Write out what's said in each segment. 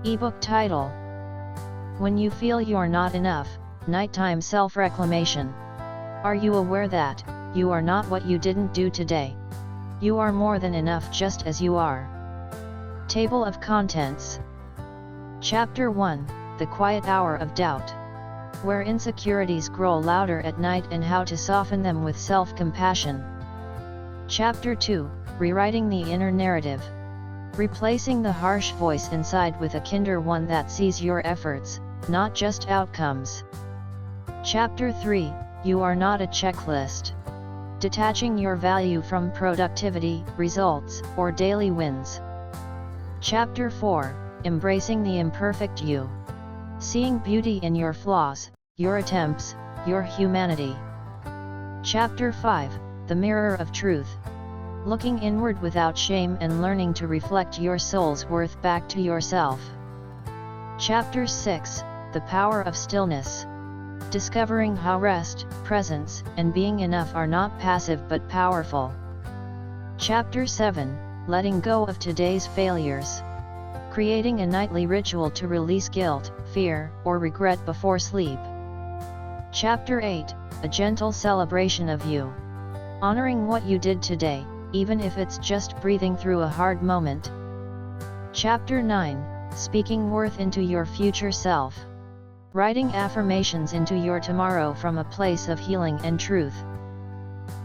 Ebook title: When You Feel You're Not Enough, Nighttime Self-Reclamation. Are you aware that you are not what you didn't do today? You are more than enough just as you are. Table of Contents. Chapter 1, The Quiet Hour of Doubt. Where insecurities grow louder at night and how to soften them with self-compassion. Chapter 2, Rewriting the Inner Narrative. Replacing the harsh voice inside with a kinder one that sees your efforts, not just outcomes. Chapter 3, You Are Not a Checklist. Detaching your value from productivity, results, or daily wins. Chapter 4, Embracing the Imperfect You. Seeing beauty in your flaws, your attempts, your humanity. Chapter 5, The Mirror of Truth. Looking inward without shame and learning to reflect your soul's worth back to yourself. Chapter 6, The Power of Stillness. Discovering how rest, presence, and being enough are not passive but powerful. Chapter 7, Letting Go of Today's Failures. Creating a nightly ritual to release guilt, fear, or regret before sleep. Chapter 8, A Gentle Celebration of You. Honoring what you did today, even if it's just breathing through a hard moment. Chapter 9, Speaking Worth into Your Future Self. Writing affirmations into your tomorrow from a place of healing and truth.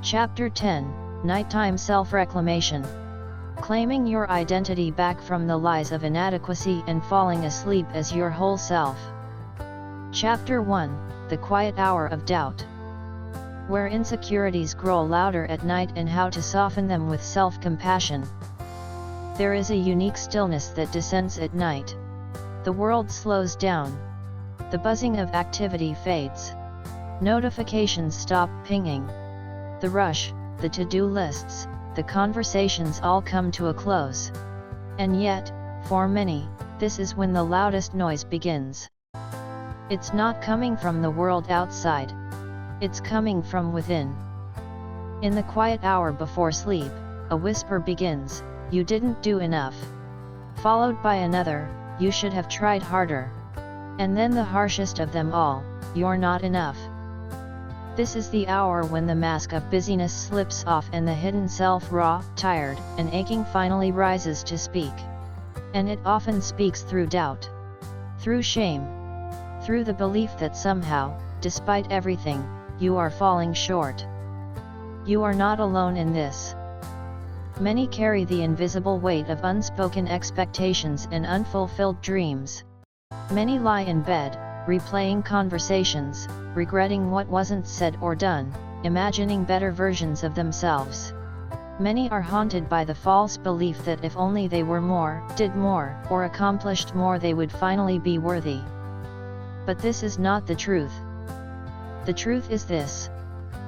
Chapter 10, Nighttime Self-Reclamation. Claiming your identity back from the lies of inadequacy and falling asleep as your whole self. Chapter 1, The Quiet Hour of Doubt. Where insecurities grow louder at night and how to soften them with self-compassion. There is a unique stillness that descends at night. The world slows down. The buzzing of activity fades. Notifications stop pinging. The rush, the to-do lists, the conversations all come to a close. And yet, for many, this is when the loudest noise begins. It's not coming from the world outside. It's coming from within. In the quiet hour before sleep, a whisper begins, "You didn't do enough." Followed by another, "You should have tried harder." And then the harshest of them all, "You're not enough." This is the hour when the mask of busyness slips off and the hidden self, raw, tired, and aching, finally rises to speak. And it often speaks through doubt. Through shame. Through the belief that somehow, despite everything, you are falling short. You are not alone in this. Many carry the invisible weight of unspoken expectations and unfulfilled dreams. Many lie in bed, replaying conversations, regretting what wasn't said or done, imagining better versions of themselves. Many are haunted by the false belief that if only they were more, did more, or accomplished more, they would finally be worthy. But this is not the truth. The truth is this: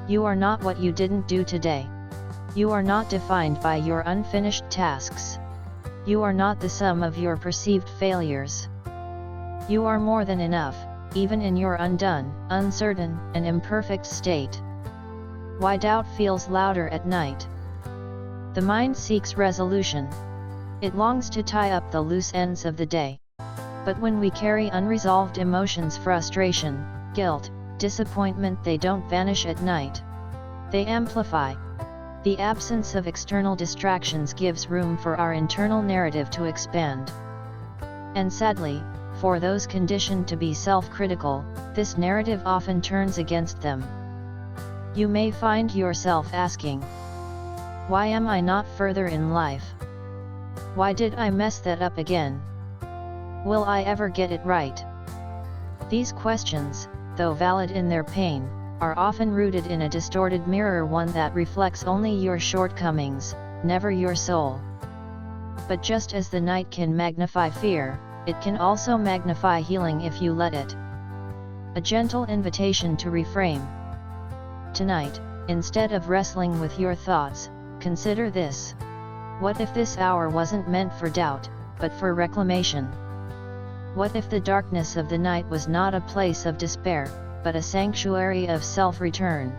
you are not what you didn't do today. You are not defined by your unfinished tasks. You are not the sum of your perceived failures. You are more than enough, even in your undone, uncertain, and imperfect state. Why doubt feels louder at night? The mind seeks resolution. It longs to tie up the loose ends of the day. But when we carry unresolved emotions, frustration, guilt, disappointment, they don't vanish at night. They amplify. The absence of external distractions gives room for our internal narrative to expand. And sadly, for those conditioned to be self-critical, this narrative often turns against them. You may find yourself asking, "Why am I not further in life? Why did I mess that up again? Will I ever get it right?" These questions, though valid in their pain, are often rooted in a distorted mirror, one that reflects only your shortcomings, never your soul. But just as the night can magnify fear, it can also magnify healing if you let it. A gentle invitation to reframe. Tonight, instead of wrestling with your thoughts, consider this. What if this hour wasn't meant for doubt, but for reclamation? What if the darkness of the night was not a place of despair, but a sanctuary of self-return?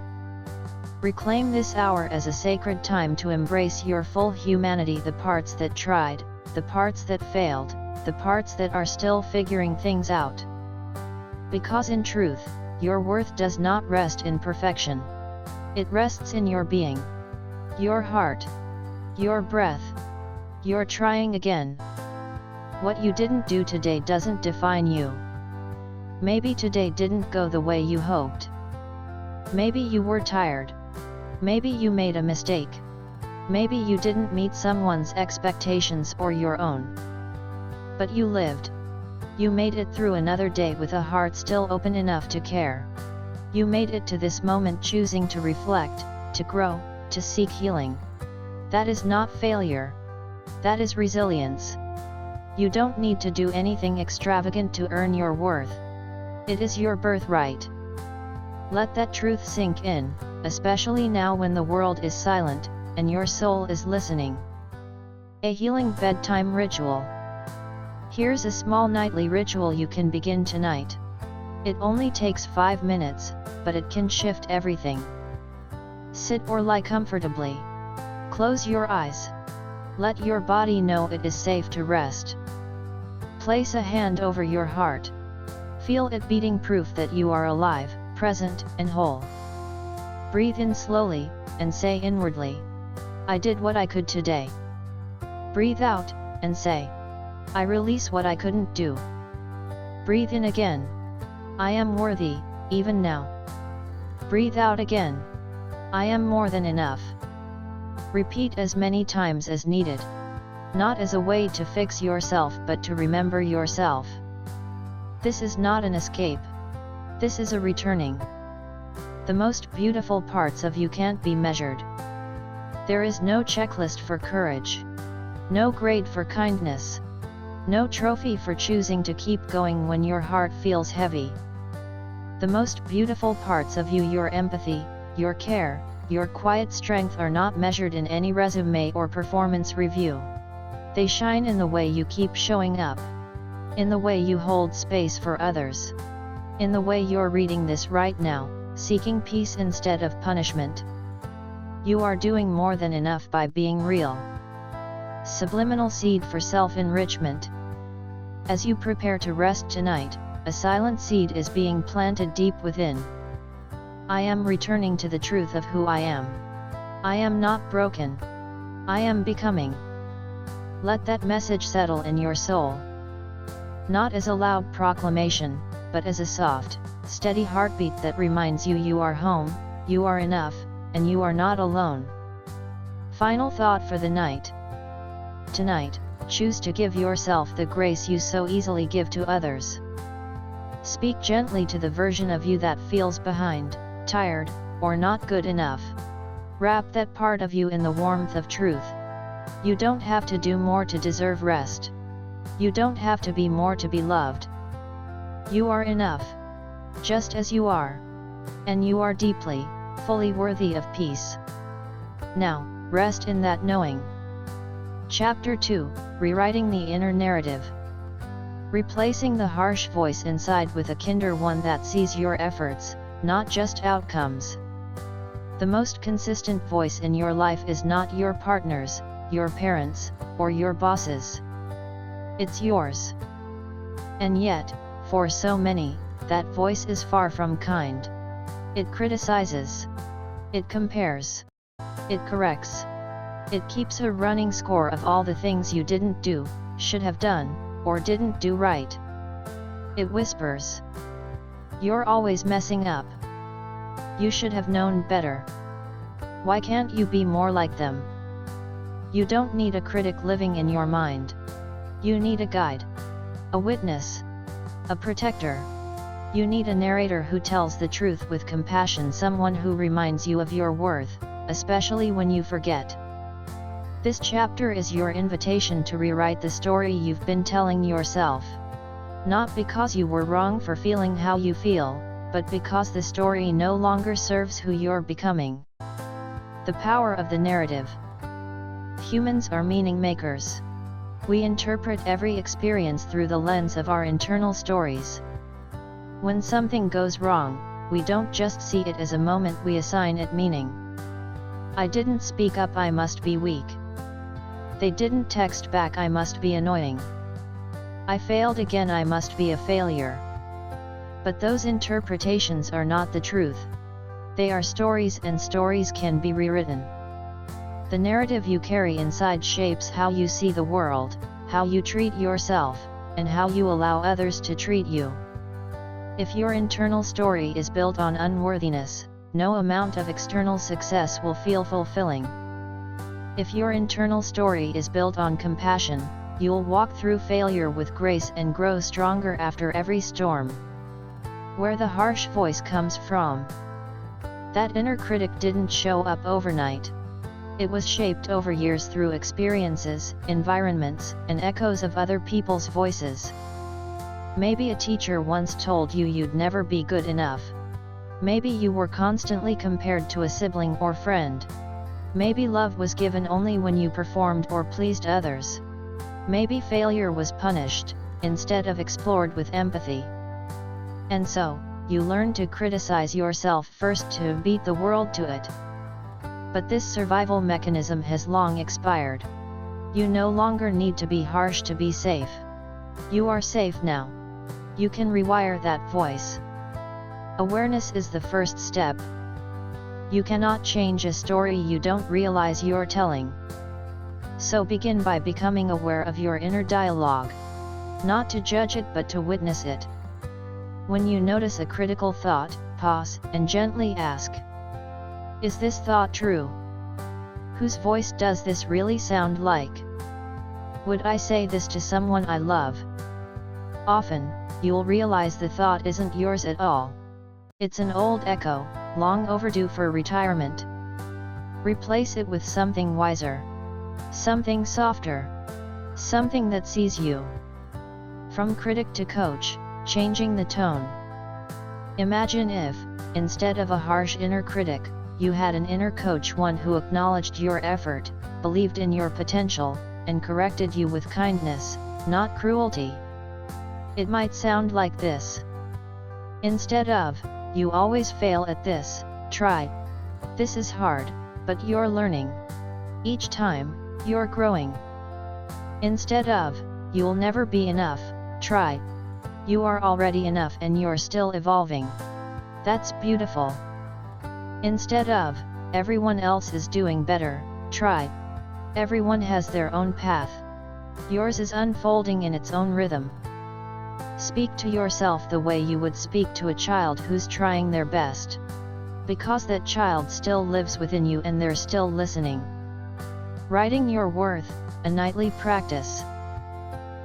Reclaim this hour as a sacred time to embrace your full humanity, the parts that tried, the parts that failed, the parts that are still figuring things out. Because in truth, your worth does not rest in perfection. It rests in your being, your heart, your breath, your trying again. What you didn't do today doesn't define you. Maybe today didn't go the way you hoped. Maybe you were tired. Maybe you made a mistake. Maybe you didn't meet someone's expectations or your own. But you lived. You made it through another day with a heart still open enough to care. You made it to this moment choosing to reflect, to grow, to seek healing. That is not failure. That is resilience. You don't need to do anything extravagant to earn your worth. It is your birthright. Let that truth sink in, especially now when the world is silent, and your soul is listening. A healing bedtime ritual. Here's a small nightly ritual you can begin tonight. It only takes 5 minutes, but it can shift everything. Sit or lie comfortably. Close your eyes. Let your body know it is safe to rest. Place a hand over your heart. Feel it beating, proof that you are alive, present, and whole. Breathe in slowly, and say inwardly, I did what I could today. Breathe out, and say, I release what I couldn't do. Breathe in again. I am worthy, even now. Breathe out again. I am more than enough. Repeat as many times as needed. Not as a way to fix yourself but to remember yourself. This is not an escape. This is a returning. The most beautiful parts of you can't be measured. There is no checklist for courage. No grade for kindness. No trophy for choosing to keep going when your heart feels heavy. The most beautiful parts of you, your empathy, your care, your quiet strength, are not measured in any resume or performance review. They shine in the way you keep showing up. In the way you hold space for others. In the way you're reading this right now, seeking peace instead of punishment. You are doing more than enough by being real. Subliminal seed for self-enrichment. As you prepare to rest tonight, a silent seed is being planted deep within. I am returning to the truth of who I am. I am not broken. I am becoming. Let that message settle in your soul. Not as a loud proclamation, but as a soft, steady heartbeat that reminds you you are home, you are enough, and you are not alone. Final thought for the night. Tonight, choose to give yourself the grace you so easily give to others. Speak gently to the version of you that feels behind, tired, or not good enough. Wrap that part of you in the warmth of truth. You don't have to do more to deserve rest. You don't have to be more to be loved. You are enough, just as you are. And you are deeply, fully worthy of peace. Now, rest in that knowing. Chapter 2, Rewriting the Inner Narrative. Replacing the harsh voice inside with a kinder one that sees your efforts, not just outcomes. The most consistent voice in your life is not your partner's, your parents', or your boss's. It's yours. And yet, for so many, that voice is far from kind. It criticizes. It compares. It corrects. It keeps a running score of all the things you didn't do, should have done, or didn't do right. It whispers. You're always messing up. You should have known better. Why can't you be more like them? You don't need a critic living in your mind. You need a guide. A witness. A protector. You need a narrator who tells the truth with compassion, someone who reminds you of your worth, especially when you forget. This chapter is your invitation to rewrite the story you've been telling yourself. Not because you were wrong for feeling how you feel, but because the story no longer serves who you're becoming. The power of the narrative. Humans are meaning makers. We interpret every experience through the lens of our internal stories. When something goes wrong, we don't just see it as a moment, we assign it meaning. I didn't speak up, I must be weak. They didn't text back, I must be annoying. I failed again, I must be a failure. But those interpretations are not the truth. They are stories, and stories can be rewritten. The narrative you carry inside shapes how you see the world, how you treat yourself, and how you allow others to treat you. If your internal story is built on unworthiness, no amount of external success will feel fulfilling. If your internal story is built on compassion, you'll walk through failure with grace and grow stronger after every storm. Where the harsh voice comes from. That inner critic didn't show up overnight. It was shaped over years through experiences, environments, and echoes of other people's voices. Maybe a teacher once told you you'd never be good enough. Maybe you were constantly compared to a sibling or friend. Maybe love was given only when you performed or pleased others. Maybe failure was punished, instead of explored with empathy. And so, you learn to criticize yourself first to beat the world to it. But this survival mechanism has long expired. You no longer need to be harsh to be safe. You are safe now. You can rewire that voice. Awareness is the first step. You cannot change a story you don't realize you're telling. So begin by becoming aware of your inner dialogue. Not to judge it but to witness it. When you notice a critical thought, pause, and gently ask, is this thought true? Whose voice does this really sound like? Would I say this to someone I love? Often, you'll realize the thought isn't yours at all. It's an old echo, long overdue for retirement. Replace it with something wiser. Something softer. Something that sees you. From critic to coach, changing the tone. Imagine if, instead of a harsh inner critic, you had an inner coach, one who acknowledged your effort, believed in your potential, and corrected you with kindness, not cruelty. It might sound like this. Instead of, you always fail at this, try. This is hard, but you're learning. Each time, you're growing. Instead of, you'll never be enough, try. You are already enough and you're still evolving. That's beautiful. Instead of, everyone else is doing better, try. Everyone has their own path. Yours is unfolding in its own rhythm. Speak to yourself the way you would speak to a child who's trying their best. Because that child still lives within you and they're still listening. Writing your worth, a nightly practice.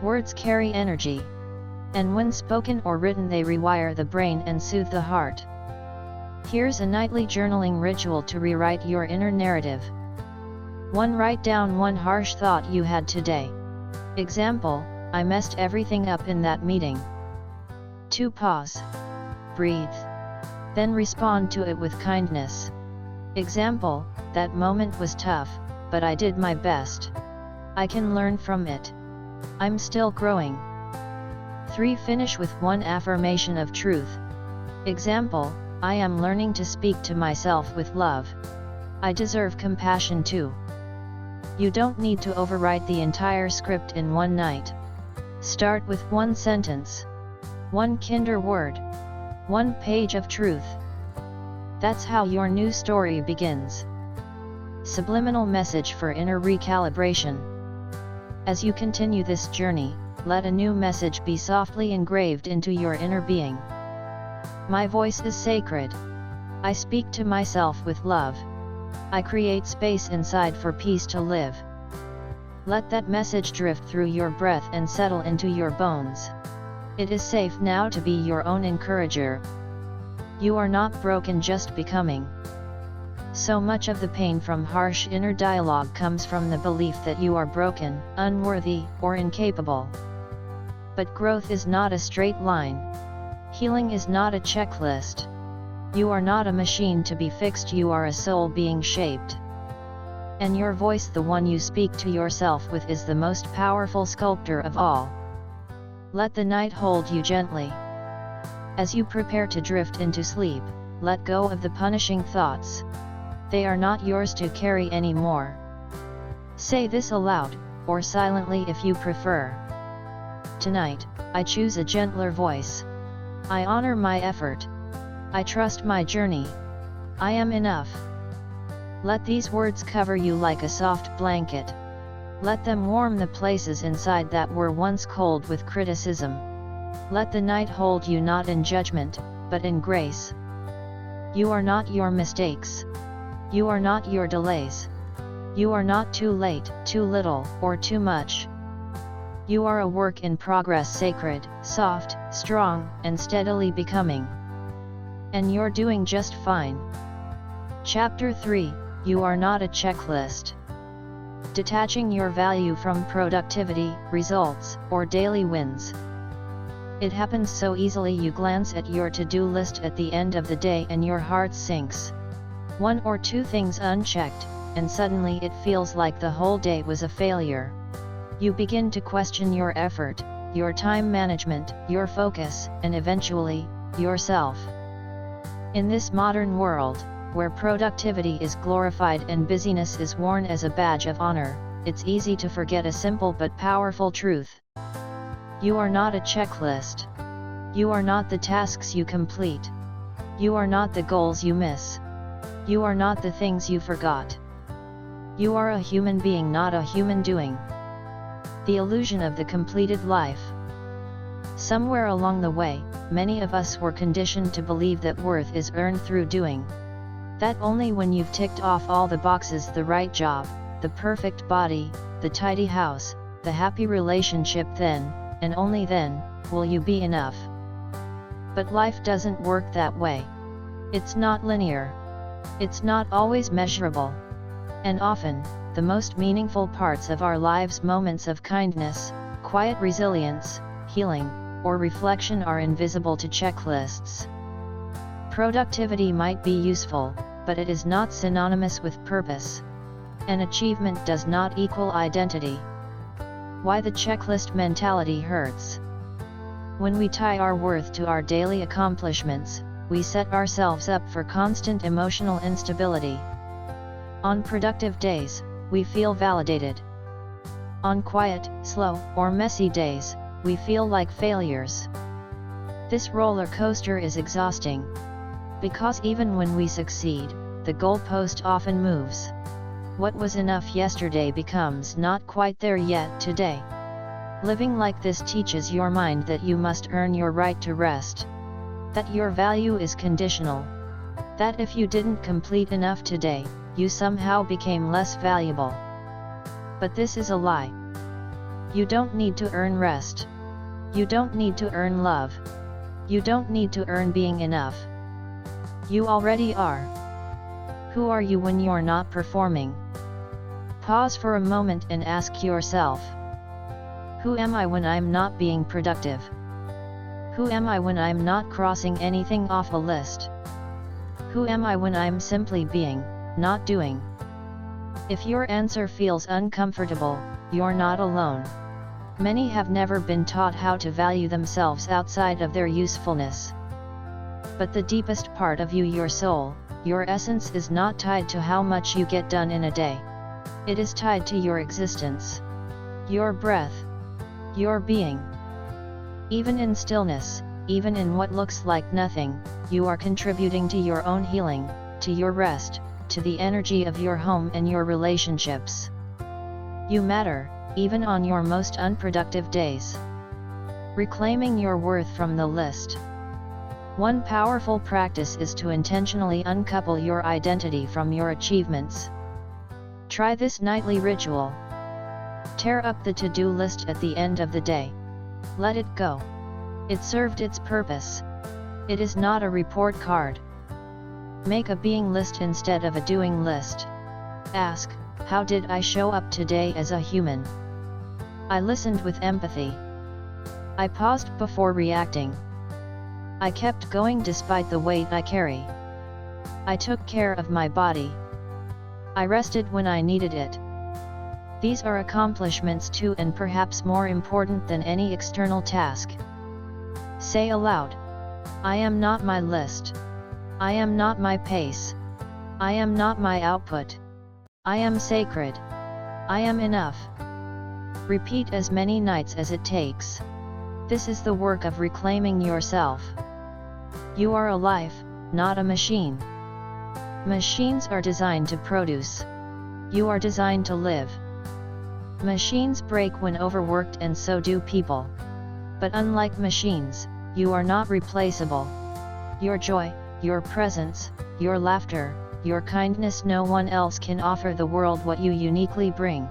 Words carry energy. And when spoken or written they rewire the brain and soothe the heart. Here's a nightly journaling ritual to rewrite your inner narrative. 1. Write down one harsh thought you had today. Example, I messed everything up in that meeting. 2. Pause. Breathe. Then respond to it with kindness. Example, that moment was tough, but I did my best. I can learn from it. I'm still growing. 3. Finish with one affirmation of truth. Example, I am learning to speak to myself with love. I deserve compassion too. You don't need to overwrite the entire script in one night. Start with one sentence. One kinder word. One page of truth. That's how your new story begins. Subliminal message for inner recalibration. As you continue this journey, let a new message be softly engraved into your inner being. My voice is sacred. I speak to myself with love. I create space inside for peace to live. Let that message drift through your breath and settle into your bones. It is safe now to be your own encourager. You are not broken, just becoming. So much of the pain from harsh inner dialogue comes from the belief that you are broken, unworthy, or incapable. But growth is not a straight line. Healing is not a checklist. You are not a machine to be fixed, you are a soul being shaped. And your voice, the one you speak to yourself with, is the most powerful sculptor of all. Let the night hold you gently. As you prepare to drift into sleep, let go of the punishing thoughts. They are not yours to carry anymore. Say this aloud, or silently if you prefer. Tonight, I choose a gentler voice. I honor my effort. I trust my journey. I am enough. Let these words cover you like a soft blanket. Let them warm the places inside that were once cold with criticism. Let the night hold you not in judgment, but in grace. You are not your mistakes. You are not your delays. You are not too late, too little, or too much. You are a work in progress, sacred, soft, strong, and steadily becoming. And you're doing just fine. Chapter 3, You are not a checklist. Detaching your value from productivity, results, or daily wins. It happens so easily. You glance at your to-do list at the end of the day and your heart sinks. One or two things unchecked, and suddenly it feels like the whole day was a failure. You begin to question your effort, your time management, your focus, and eventually, yourself. In this modern world, where productivity is glorified and busyness is worn as a badge of honor, it's easy to forget a simple but powerful truth. You are not a checklist. You are not the tasks you complete. You are not the goals you miss. You are not the things you forgot. You are a human being, not a human doing. The illusion of the completed life. Somewhere along the way, many of us were conditioned to believe that worth is earned through doing. That only when you've ticked off all the boxes, the right job, the perfect body, the tidy house, the happy relationship, then, and only then, will you be enough. But life doesn't work that way. It's not linear. It's not always measurable. And often, the most meaningful parts of our lives, moments of kindness, quiet resilience, healing, or reflection, are invisible to checklists. Productivity might be useful, but it is not synonymous with purpose. And achievement does not equal identity. Why the checklist mentality hurts. When we tie our worth to our daily accomplishments, we set ourselves up for constant emotional instability. On productive days, we feel validated. On quiet, slow, or messy days, we feel like failures. This roller coaster is exhausting. Because even when we succeed, the goalpost often moves. What was enough yesterday becomes not quite there yet today. Living like this teaches your mind that you must earn your right to rest. That your value is conditional. That if you didn't complete enough today, you somehow became less valuable. But this is a lie. You don't need to earn rest. You don't need to earn love. You don't need to earn being enough. You already are. Who are you when you're not performing? Pause for a moment and ask yourself. Who am I when I'm not being productive? Who am I when I'm not crossing anything off a list? Who am I when I'm simply being, not doing? If your answer feels uncomfortable, you're not alone. Many have never been taught how to value themselves outside of their usefulness. But the deepest part of you, your soul, your essence, is not tied to how much you get done in a day. It is tied to your existence. Your breath. Your being. Even in stillness, even in what looks like nothing, you are contributing to your own healing, to your rest, to the energy of your home and your relationships. You matter, even on your most unproductive days. Reclaiming your worth from the list. One powerful practice is to intentionally uncouple your identity from your achievements. Try this nightly ritual. Tear up the to-do list at the end of the day. Let it go. It served its purpose. It is not a report card. Make a being list instead of a doing list. Ask, how did I show up today as a human? I listened with empathy. I paused before reacting. I kept going despite the weight I carry. I took care of my body. I rested when I needed it. These are accomplishments too, and perhaps more important than any external task. Say aloud, I am not my list. I am not my pace. I am not my output. I am sacred. I am enough. Repeat as many nights as it takes. This is the work of reclaiming yourself. You are a life, not a machine. Machines are designed to produce. You are designed to live. Machines break when overworked, and so do people. But unlike machines, you are not replaceable. Your joy, your presence, your laughter, your kindness, no one else can offer the world what you uniquely bring.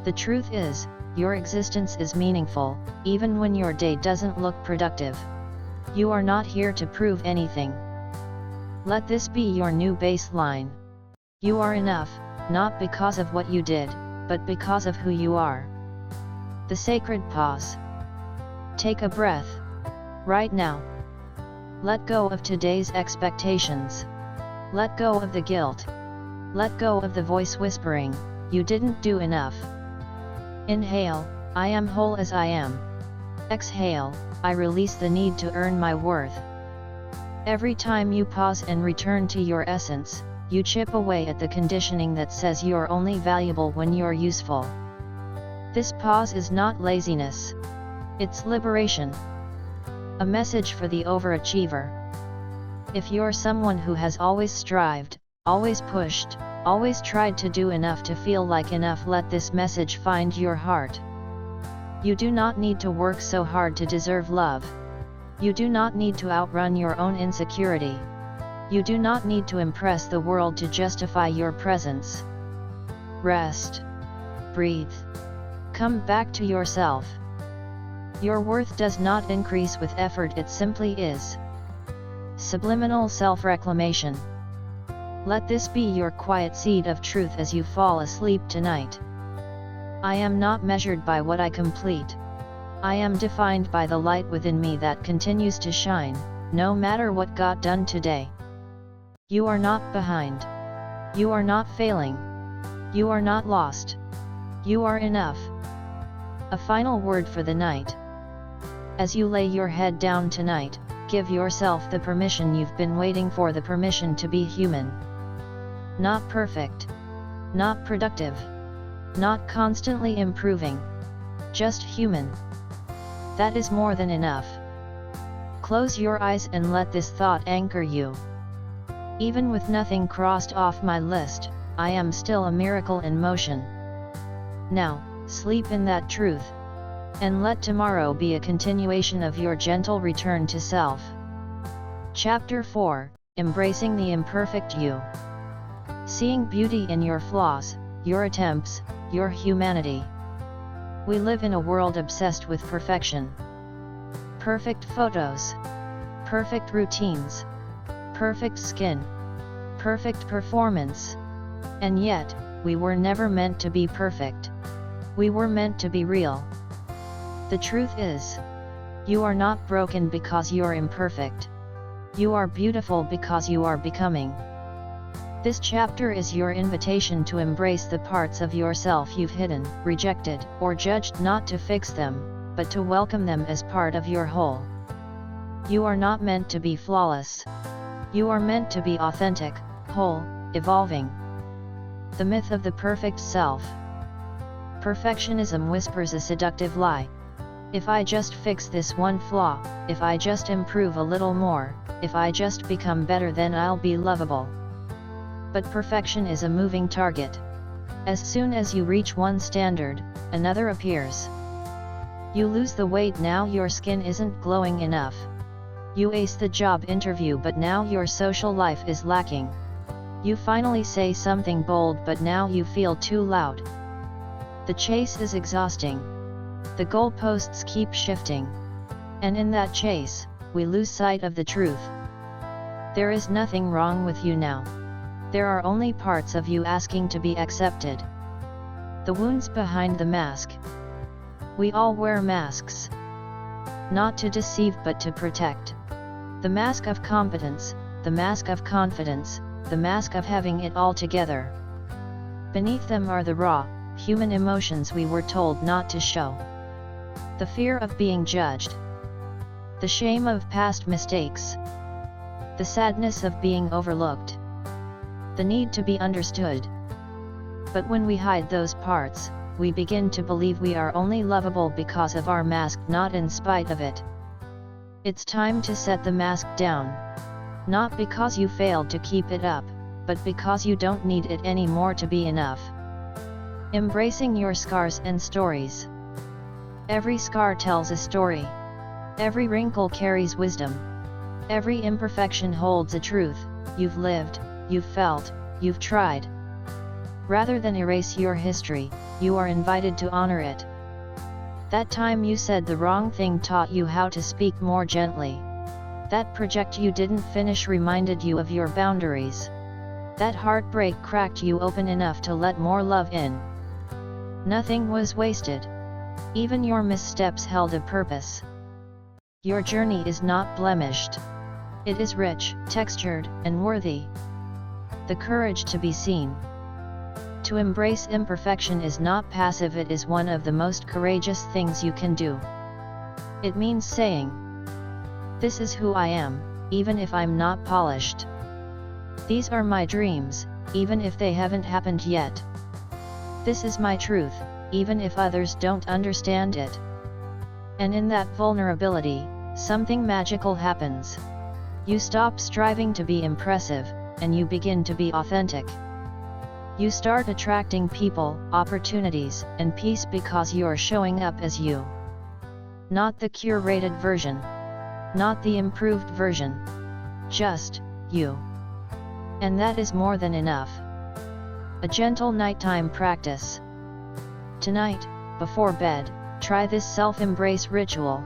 The truth is, your existence is meaningful, even when your day doesn't look productive. You are not here to prove anything. Let this be your new baseline. You are enough, not because of what you did, but because of who you are. The sacred pause. Take a breath. Right now. Let go of today's expectations. Let go of the guilt. Let go of the voice whispering, "You didn't do enough." Inhale, "I am whole as I am." Exhale, "I release the need to earn my worth." Every time you pause and return to your essence, you chip away at the conditioning that says you're only valuable when you're useful. This pause is not laziness. It's liberation. A message for the overachiever. If you're someone who has always strived, always pushed, always tried to do enough to feel like enough, let this message find your heart. You do not need to work so hard to deserve love. You do not need to outrun your own insecurity. You do not need to impress the world to justify your presence. Rest. Breathe. Come back to yourself. Your worth does not increase with effort, it simply is. Subliminal self-reclamation. Let this be your quiet seed of truth as you fall asleep tonight. I am not measured by what I complete. I am defined by the light within me that continues to shine, no matter what got done today. You are not behind. You are not failing. You are not lost. You are enough. A final word for the night. As you lay your head down tonight, give yourself the permission you've been waiting for, the permission to be human. Not perfect. Not productive. Not constantly improving. Just human. That is more than enough. Close your eyes and let this thought anchor you. Even with nothing crossed off my list, I am still a miracle in motion. Now, sleep in that truth. And let tomorrow be a continuation of your gentle return to self. Chapter 4, Embracing the Imperfect You. Seeing beauty in your flaws, your attempts, your humanity. We live in a world obsessed with perfection. Perfect photos. Perfect routines. Perfect skin. Perfect performance. And yet, we were never meant to be perfect. We were meant to be real. The truth is, you are not broken because you're imperfect. You are beautiful because you are becoming. This chapter is your invitation to embrace the parts of yourself you've hidden, rejected, or judged, not to fix them, but to welcome them as part of your whole. You are not meant to be flawless. You are meant to be authentic, whole, evolving. The myth of the perfect self. Perfectionism whispers a seductive lie. If I just fix this one flaw, if I just improve a little more, if I just become better, then I'll be lovable. But perfection is a moving target. As soon as you reach one standard, another appears. You lose the weight, now your skin isn't glowing enough. You ace the job interview, but now your social life is lacking. You finally say something bold, but now you feel too loud. The chase is exhausting. The goalposts keep shifting. And in that chase, we lose sight of the truth. There is nothing wrong with you now. There are only parts of you asking to be accepted. The wounds behind the mask. We all wear masks. Not to deceive but to protect. The mask of competence, the mask of confidence, the mask of having it all together. Beneath them are the raw, human emotions we were told not to show. The fear of being judged. The shame of past mistakes. The sadness of being overlooked. The need to be understood. But when we hide those parts, we begin to believe we are only lovable because of our mask, not in spite of it. It's time to set the mask down. Not because you failed to keep it up, but because you don't need it anymore to be enough. Embracing your scars and stories. Every scar tells a story. Every wrinkle carries wisdom. Every imperfection holds a truth. You've lived, you've felt, you've tried. Rather than erase your history, you are invited to honor it. That time you said the wrong thing taught you how to speak more gently. That project you didn't finish reminded you of your boundaries. That heartbreak cracked you open enough to let more love in. Nothing was wasted. Even your missteps held a purpose. Your journey is not blemished. It is rich, textured, and worthy. The courage to be seen. To embrace imperfection is not passive, it is one of the most courageous things you can do. It means saying, "This is who I am, even if I'm not polished. These are my dreams, even if they haven't happened yet. This is my truth, even if others don't understand it." And in that vulnerability, something magical happens. You stop striving to be impressive, and you begin to be authentic. You start attracting people, opportunities, and peace because you're showing up as you. Not the curated version. Not the improved version. Just you. And that is more than enough. A gentle nighttime practice. Tonight, before bed, try this self-embrace ritual.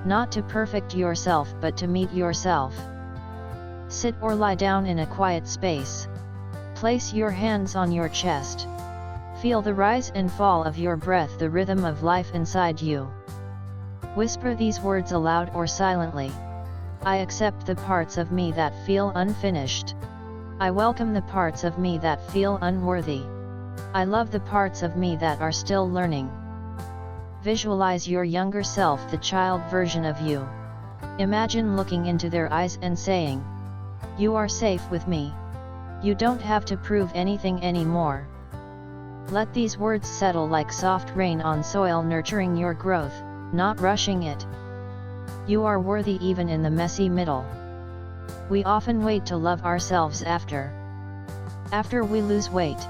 Not to perfect yourself but to meet yourself. Sit or lie down in a quiet space. Place your hands on your chest. Feel the rise and fall of your breath, the rhythm of life inside you. Whisper these words aloud or silently. I accept the parts of me that feel unfinished. I welcome the parts of me that feel unworthy. I love the parts of me that are still learning. Visualize your younger self, the child version of you. Imagine looking into their eyes and saying, "You are safe with me. You don't have to prove anything anymore." Let these words settle like soft rain on soil, nurturing your growth, not rushing it. You are worthy even in the messy middle. We often wait to love ourselves after we lose weight.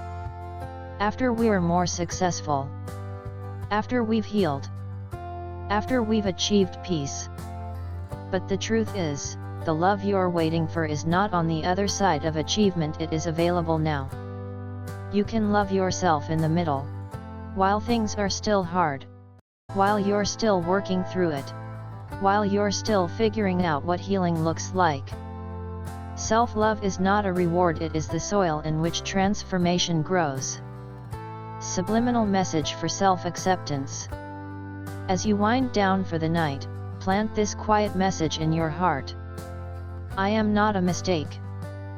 After we're more successful. After we've healed. After we've achieved peace. But the truth is, the love you're waiting for is not on the other side of achievement, it is available now. You can love yourself in the middle. While things are still hard. While you're still working through it. While you're still figuring out what healing looks like. Self-love is not a reward, it is the soil in which transformation grows. Subliminal message for self-acceptance. As you wind down for the night, plant this quiet message in your heart. I am not a mistake.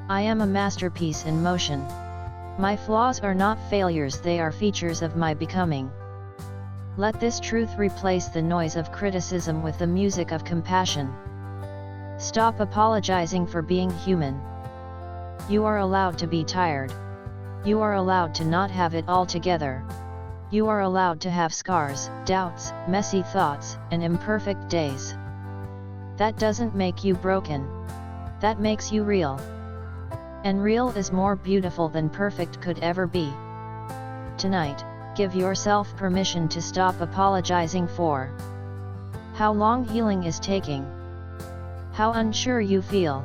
I am a masterpiece in motion. My flaws are not failures, they are features of my becoming. Let this truth replace the noise of criticism with the music of compassion. Stop apologizing for being human. You are allowed to be tired. You are allowed to not have it all together. You are allowed to have scars, doubts, messy thoughts, and imperfect days. That doesn't make you broken. That makes you real. And real is more beautiful than perfect could ever be. Tonight, give yourself permission to stop apologizing for how long healing is taking, how unsure you feel,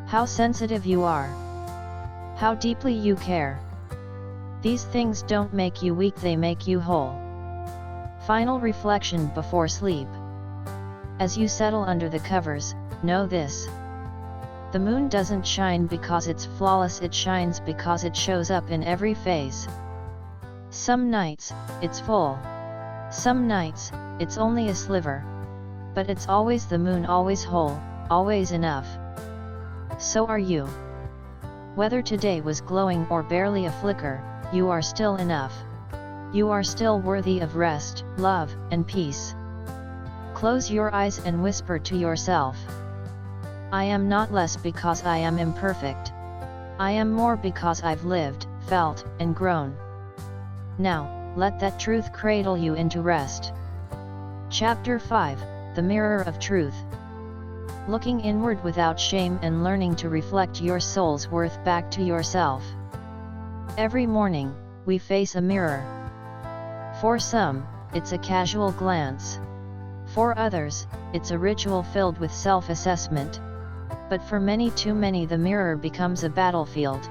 how sensitive you are, how deeply you care. These things don't make you weak, they make you whole. Final reflection before sleep. As you settle under the covers, know this. The moon doesn't shine because it's flawless, it shines because it shows up in every phase. Some nights, it's full. Some nights, it's only a sliver. But it's always the moon, always whole, always enough. So are you. Whether today was glowing or barely a flicker, you are still enough. You are still worthy of rest, love, and peace. Close your eyes and whisper to yourself. I am not less because I am imperfect. I am more because I've lived, felt, and grown. Now, let that truth cradle you into rest. Chapter 5, The Mirror of Truth. Looking inward without shame and learning to reflect your soul's worth back to yourself. Every morning, we face a mirror. For some, it's a casual glance. For others, it's a ritual filled with self-assessment. But for many, too many, the mirror becomes a battlefield.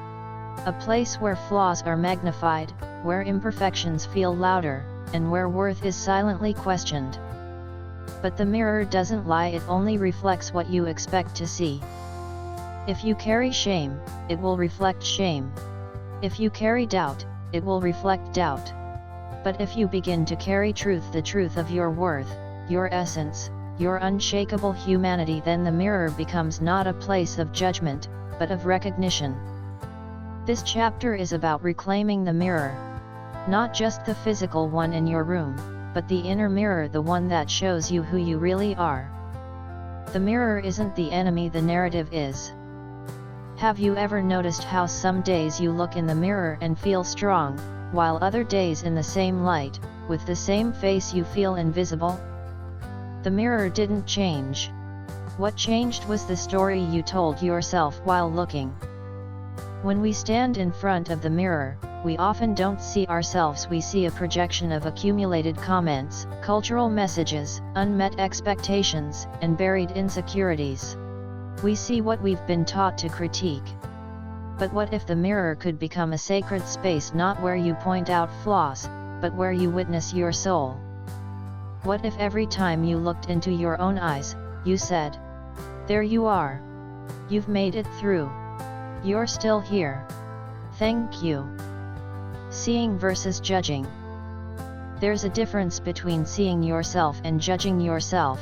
A place where flaws are magnified, where imperfections feel louder, and where worth is silently questioned. But the mirror doesn't lie, it only reflects what you expect to see. If you carry shame, it will reflect shame. If you carry doubt, it will reflect doubt. But if you begin to carry truth, the truth of your worth, your essence, your unshakable humanity, then the mirror becomes not a place of judgment, but of recognition. This chapter is about reclaiming the mirror. Not just the physical one in your room, but the inner mirror, the one that shows you who you really are. The mirror isn't the enemy, the narrative is. Have you ever noticed how some days you look in the mirror and feel strong, while other days in the same light, with the same face, you feel invisible? The mirror didn't change. What changed was the story you told yourself while looking. When we stand in front of the mirror, we often don't see ourselves, we see a projection of accumulated comments, cultural messages, unmet expectations, and buried insecurities. We see what we've been taught to critique. But what if the mirror could become a sacred space, not where you point out flaws, but where you witness your soul? What if every time you looked into your own eyes, you said, "There you are. You've made it through. You're still here. Thank you." Seeing versus judging. There's a difference between seeing yourself and judging yourself.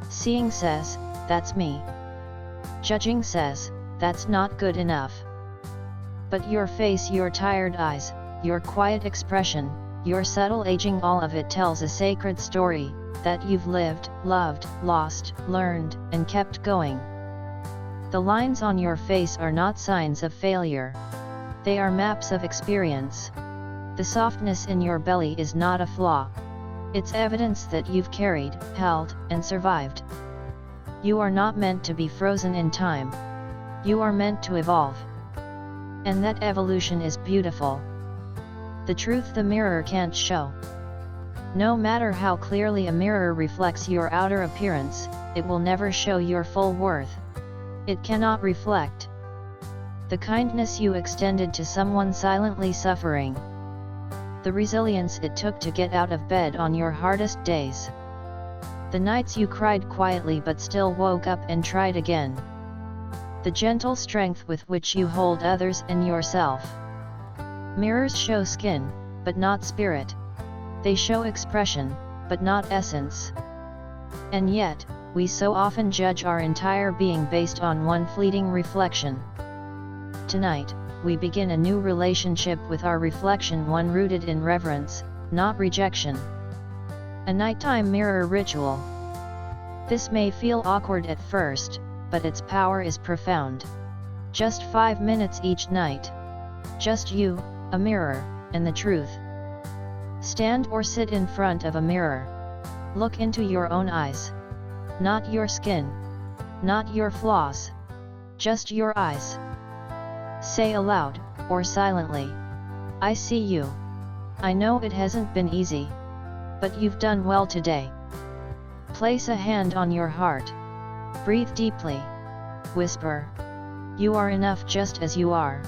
Seeing says, "That's me." Judging says, "That's not good enough." But your face, your tired eyes, your quiet expression, your subtle aging, all of it tells a sacred story, that you've lived, loved, lost, learned, and kept going. The lines on your face are not signs of failure. They are maps of experience. The softness in your belly is not a flaw. It's evidence that you've carried, held, and survived. You are not meant to be frozen in time. You are meant to evolve. And that evolution is beautiful. The truth the mirror can't show. No matter how clearly a mirror reflects your outer appearance, it will never show your full worth. It cannot reflect the kindness you extended to someone silently suffering, the resilience it took to get out of bed on your hardest days, the nights you cried quietly but still woke up and tried again, the gentle strength with which you hold others and yourself. Mirrors show skin, but not spirit. They show expression, but not essence. And yet, we so often judge our entire being based on one fleeting reflection. Tonight, we begin a new relationship with our reflection, one rooted in reverence, not rejection. A nighttime mirror ritual. This may feel awkward at first, but its power is profound. Just 5 minutes each night. Just you, a mirror, and the truth. Stand or sit in front of a mirror. Look into your own eyes. Not your skin. Not your flaws. Just your eyes. Say aloud, or silently, "I see you. I know it hasn't been easy. But you've done well today." Place a hand on your heart. Breathe deeply. Whisper, "You are enough just as you are."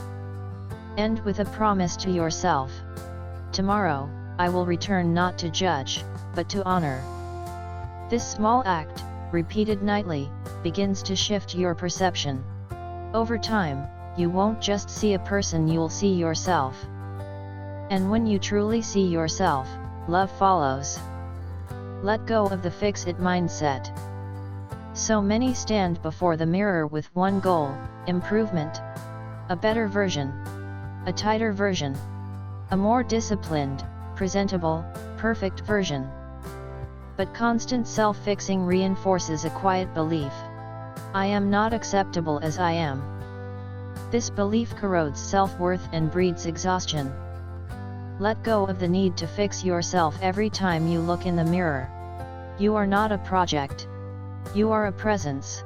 End with a promise to yourself. "Tomorrow, I will return not to judge, but to honor." This small act, repeated nightly, begins to shift your perception. Over time, you won't just see a person, you'll see yourself. And when you truly see yourself, love follows. Let go of the fix-it mindset. So many stand before the mirror with one goal: improvement. A better version. A tighter version. A more disciplined, presentable, perfect version. But constant self-fixing reinforces a quiet belief: I am not acceptable as I am. This belief corrodes self-worth and breeds exhaustion. Let go of the need to fix yourself every time you look in the mirror. You are not a project. You are a presence.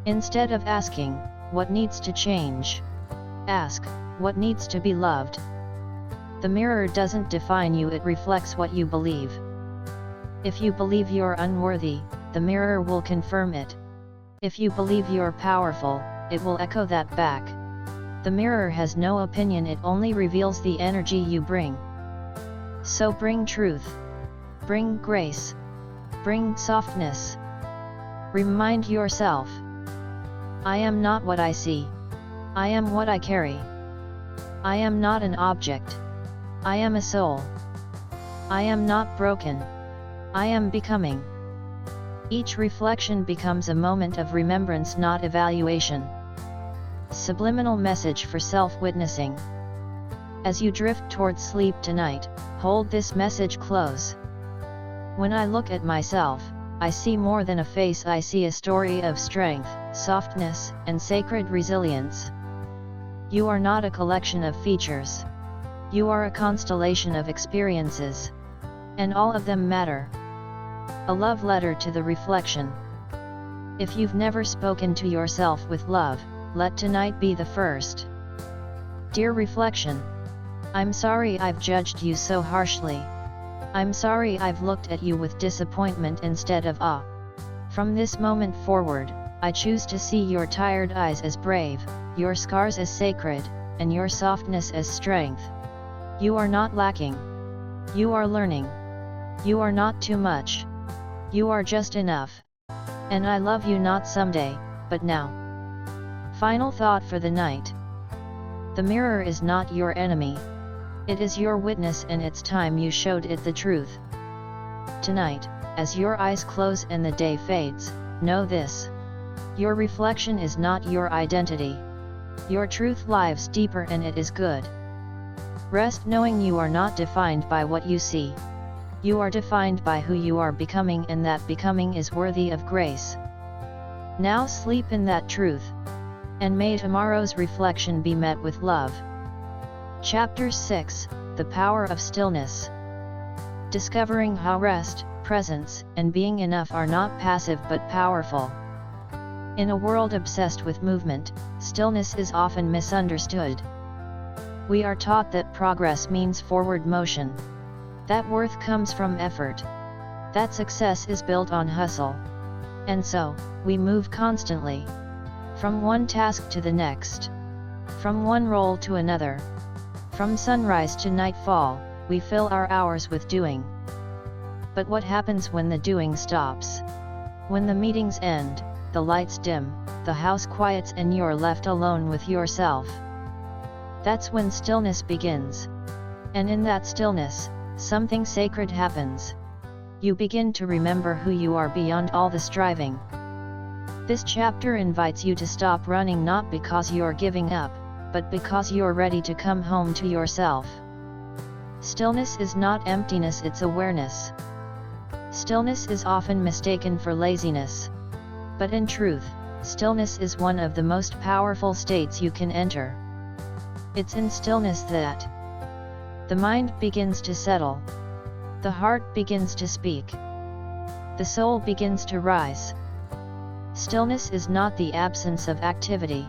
Instead of asking, what needs to change? Ask, what needs to be loved? The mirror doesn't define you, it reflects what you believe. If you believe you're unworthy, the mirror will confirm it. If you believe you're powerful, it will echo that back. The mirror has no opinion, it only reveals the energy you bring. So bring truth. Bring grace. Bring softness. Remind yourself, I am not what I see. I am what I carry. I am not an object. I am a soul. I am not broken. I am becoming. Each reflection becomes a moment of remembrance, not evaluation. Subliminal message for self-witnessing. As you drift towards sleep tonight, hold this message close. When I look at myself, I see more than a face, I see a story of strength, softness, and sacred resilience. You are not a collection of features. You are a constellation of experiences. And all of them matter. A love letter to the reflection. If you've never spoken to yourself with love, let tonight be the first. Dear reflection, I'm sorry I've judged you so harshly. I'm sorry I've looked at you with disappointment instead of awe. From this moment forward, I choose to see your tired eyes as brave, your scars as sacred, and your softness as strength. You are not lacking. You are learning. You are not too much. You are just enough. And I love you not someday, but now. Final thought for the night. The mirror is not your enemy. It is your witness, and it's time you showed it the truth. Tonight, as your eyes close and the day fades, know this. Your reflection is not your identity. Your truth lives deeper, and it is good. Rest knowing you are not defined by what you see. You are defined by who you are becoming, and that becoming is worthy of grace. Now sleep in that truth. And may tomorrow's reflection be met with love. Chapter 6, The Power of Stillness. Discovering how rest, presence, and being enough are not passive but powerful. In a world obsessed with movement, stillness is often misunderstood. We are taught that progress means forward motion. That worth comes from effort. That success is built on hustle. And so, we move constantly. From one task to the next. From one role to another. From sunrise to nightfall, we fill our hours with doing. But what happens when the doing stops? When the meetings end, the lights dim, the house quiets, and you're left alone with yourself. That's when stillness begins. And in that stillness, something sacred happens. You begin to remember who you are beyond all the striving. This chapter invites you to stop running, not because you're giving up, but because you're ready to come home to yourself. Stillness is not emptiness, it's awareness. Stillness is often mistaken for laziness. But in truth, stillness is one of the most powerful states you can enter. It's in stillness that the mind begins to settle. The heart begins to speak. The soul begins to rise. Stillness is not the absence of activity.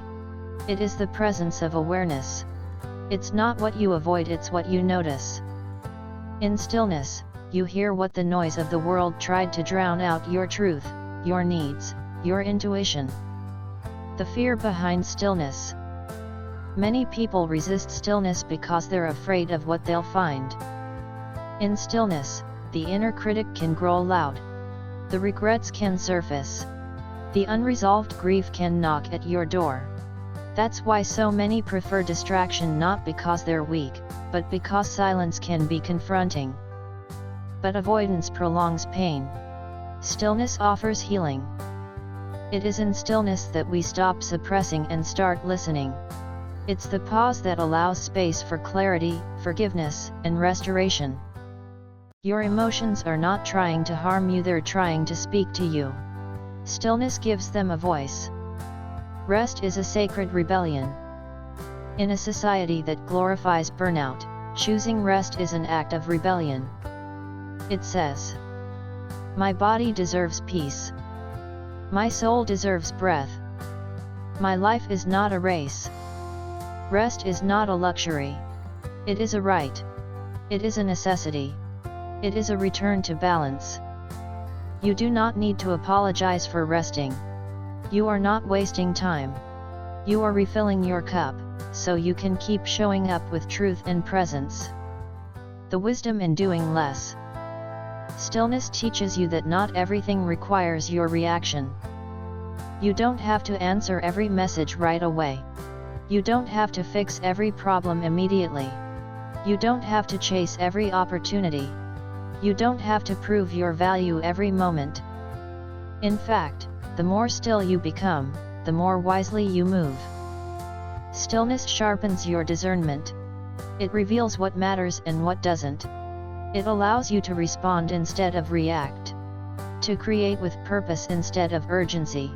It is the presence of awareness. It's not what you avoid, it's what you notice. In stillness, you hear what the noise of the world tried to drown out: your truth, your needs, your intuition. The fear behind stillness. Many people resist stillness because they're afraid of what they'll find. In stillness, the inner critic can grow loud. The regrets can surface. The unresolved grief can knock at your door. That's why so many prefer distraction, not because they're weak, but because silence can be confronting. But avoidance prolongs pain. Stillness offers healing. It is in stillness that we stop suppressing and start listening. It's the pause that allows space for clarity, forgiveness, and restoration. Your emotions are not trying to harm you, they're trying to speak to you. Stillness gives them a voice. Rest is a sacred rebellion. In a society that glorifies burnout, choosing rest is an act of rebellion. It says, "My body deserves peace. My soul deserves breath. My life is not a race. Rest is not a luxury. It is a right. It is a necessity. It is a return to balance." You do not need to apologize for resting. You are not wasting time. You are refilling your cup, so you can keep showing up with truth and presence. The wisdom in doing less. Stillness teaches you that not everything requires your reaction. You don't have to answer every message right away. You don't have to fix every problem immediately. You don't have to chase every opportunity. You don't have to prove your value every moment. In fact, the more still you become, the more wisely you move. Stillness sharpens your discernment. It reveals what matters and what doesn't. It allows you to respond instead of react. To create with purpose instead of urgency.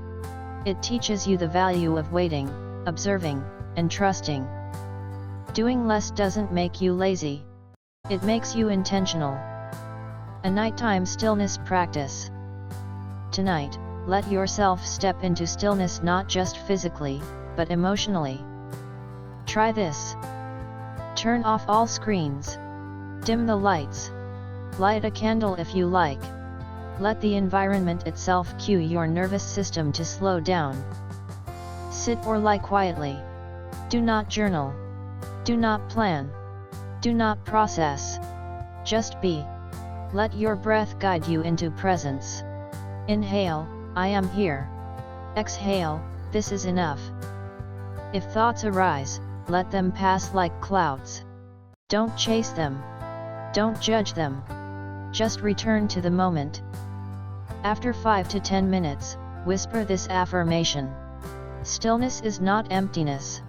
It teaches you the value of waiting, observing, and trusting. Doing less doesn't make you lazy. It makes you intentional. A nighttime stillness practice. Tonight, let yourself step into stillness not just physically, but emotionally. Try this. Turn off all screens. Dim the lights. Light a candle if you like. Let the environment itself cue your nervous system to slow down. Sit or lie quietly. Do not journal. Do not plan. Do not process. Just be. Let your breath guide you into presence. Inhale, "I am here." Exhale, "This is enough." If thoughts arise, let them pass like clouds. Don't chase them. Don't judge them. Just return to the moment. After 5 to 10 minutes, whisper this affirmation. Stillness is not emptiness.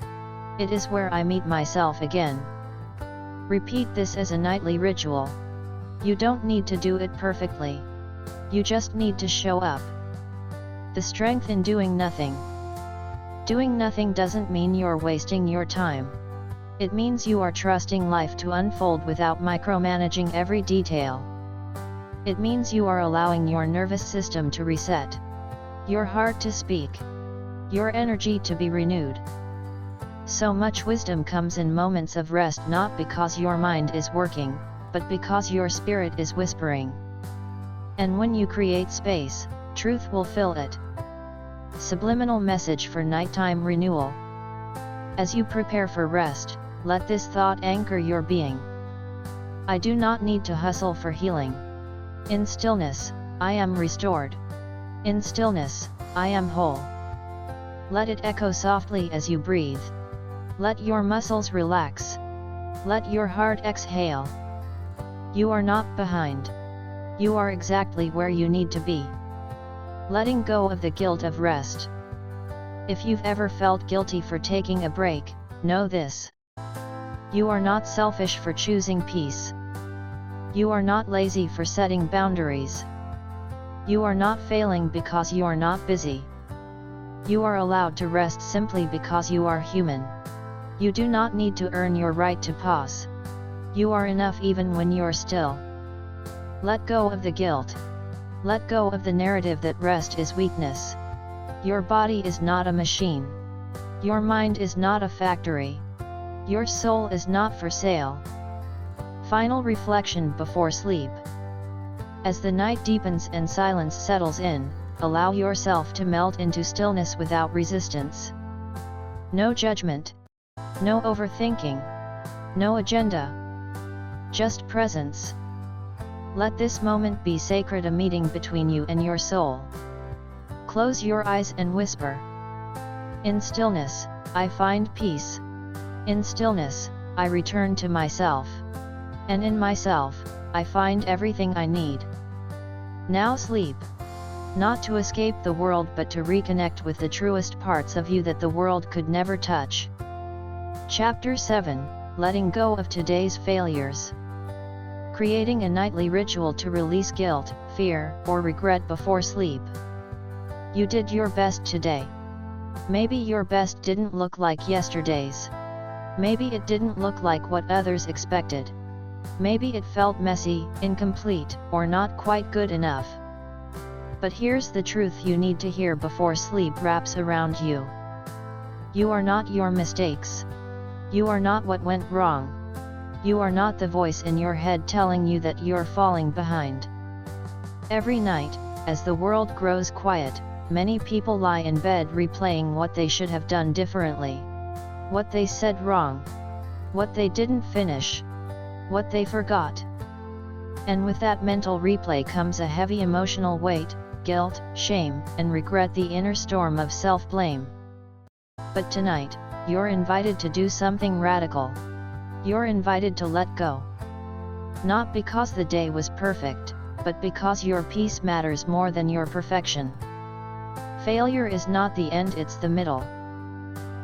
It is where I meet myself again. Repeat this as a nightly ritual. You don't need to do it perfectly. You just need to show up. The strength in doing nothing. Doing nothing doesn't mean you're wasting your time. It means you are trusting life to unfold without micromanaging every detail. It means you are allowing your nervous system to reset, your heart to speak, your energy to be renewed. So much wisdom comes in moments of rest, not because your mind is working, but because your spirit is whispering. And when you create space, truth will fill it. Subliminal message for nighttime renewal. As you prepare for rest, let this thought anchor your being. I do not need to hustle for healing. In stillness, I am restored. In stillness, I am whole. Let it echo softly as you breathe. Let your muscles relax. Let your heart exhale. You are not behind. You are exactly where you need to be. Letting go of the guilt of rest. If you've ever felt guilty for taking a break, know this. You are not selfish for choosing peace. You are not lazy for setting boundaries. You are not failing because you are not busy. You are allowed to rest simply because you are human. You do not need to earn your right to pause. You are enough even when you're still. Let go of the guilt. Let go of the narrative that rest is weakness. Your body is not a machine. Your mind is not a factory. Your soul is not for sale. Final reflection before sleep. As the night deepens and silence settles in, allow yourself to melt into stillness without resistance. No judgment. No overthinking. No agenda. Just presence. Let this moment be sacred, a meeting between you and your soul. Close your eyes and whisper. In stillness, I find peace. In stillness, I return to myself. And in myself, I find everything I need. Now sleep. Not to escape the world, but to reconnect with the truest parts of you that the world could never touch. Chapter 7, Letting Go of Today's Failures. Creating a nightly ritual to release guilt, fear, or regret before sleep. You did your best today. Maybe your best didn't look like yesterday's. Maybe it didn't look like what others expected. Maybe it felt messy, incomplete, or not quite good enough. But here's the truth you need to hear before sleep wraps around you. You are not your mistakes. You are not what went wrong. You are not the voice in your head telling you that you're falling behind. Every night, as the world grows quiet, many people lie in bed replaying what they should have done differently. What they said wrong. What they didn't finish. What they forgot. And with that mental replay comes a heavy emotional weight, guilt, shame, and regret, the inner storm of self-blame. But tonight, you're invited to do something radical. You're invited to let go. Not because the day was perfect, but because your peace matters more than your perfection. Failure is not the end, it's the middle.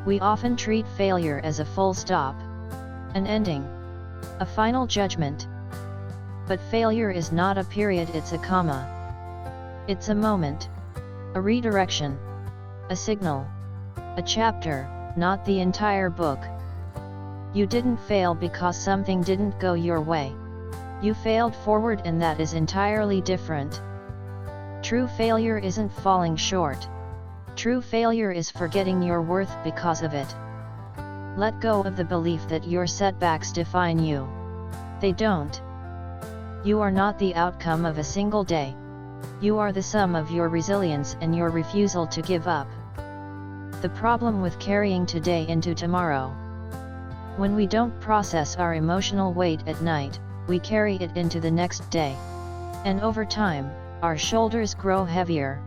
We often treat failure as a full stop, an ending, a final judgment. But failure is not a period, it's a comma. It's a moment, a redirection, a signal, a chapter, not the entire book. You didn't fail because something didn't go your way. You failed forward, and that is entirely different. True failure isn't falling short. True failure is forgetting your worth because of it. Let go of the belief that your setbacks define you. They don't. You are not the outcome of a single day. You are the sum of your resilience and your refusal to give up. The problem with carrying today into tomorrow. When we don't process our emotional weight at night, we carry it into the next day. And over time, our shoulders grow heavier.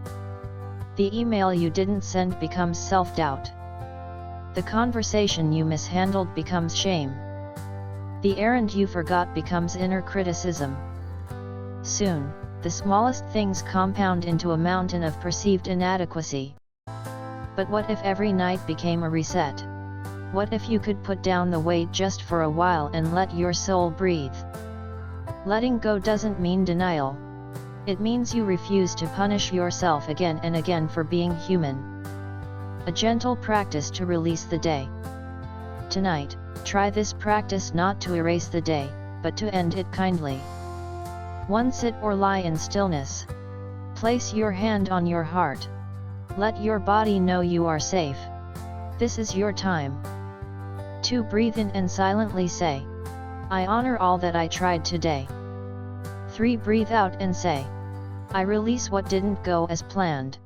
The email you didn't send becomes self-doubt. The conversation you mishandled becomes shame. The errand you forgot becomes inner criticism. Soon, the smallest things compound into a mountain of perceived inadequacy. But what if every night became a reset? What if you could put down the weight just for a while and let your soul breathe? Letting go doesn't mean denial. It means you refuse to punish yourself again and again for being human. A gentle practice to release the day. Tonight, try this practice not to erase the day, but to end it kindly. Sit or lie in stillness. Place your hand on your heart. Let your body know you are safe. This is your time. 2. Breathe in and silently say, I honor all that I tried today. 3. Breathe out and say, I release what didn't go as planned.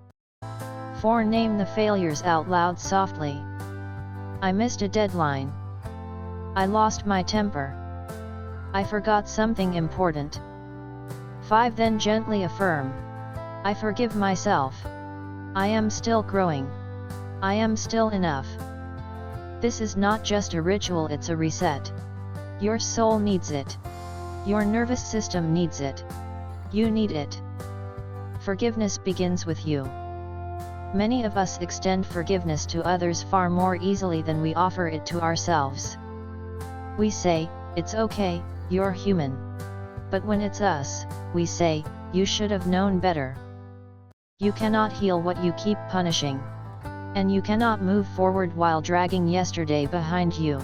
4. Name the failures out loud softly. I missed a deadline. I lost my temper. I forgot something important. 5. Then gently affirm, I forgive myself. I am still growing. I am still enough. This is not just a ritual, it's a reset. Your soul needs it. Your nervous system needs it. You need it. Forgiveness begins with you. Many of us extend forgiveness to others far more easily than we offer it to ourselves. We say, it's okay, you're human. But when it's us, we say, you should have known better. You cannot heal what you keep punishing. And you cannot move forward while dragging yesterday behind you.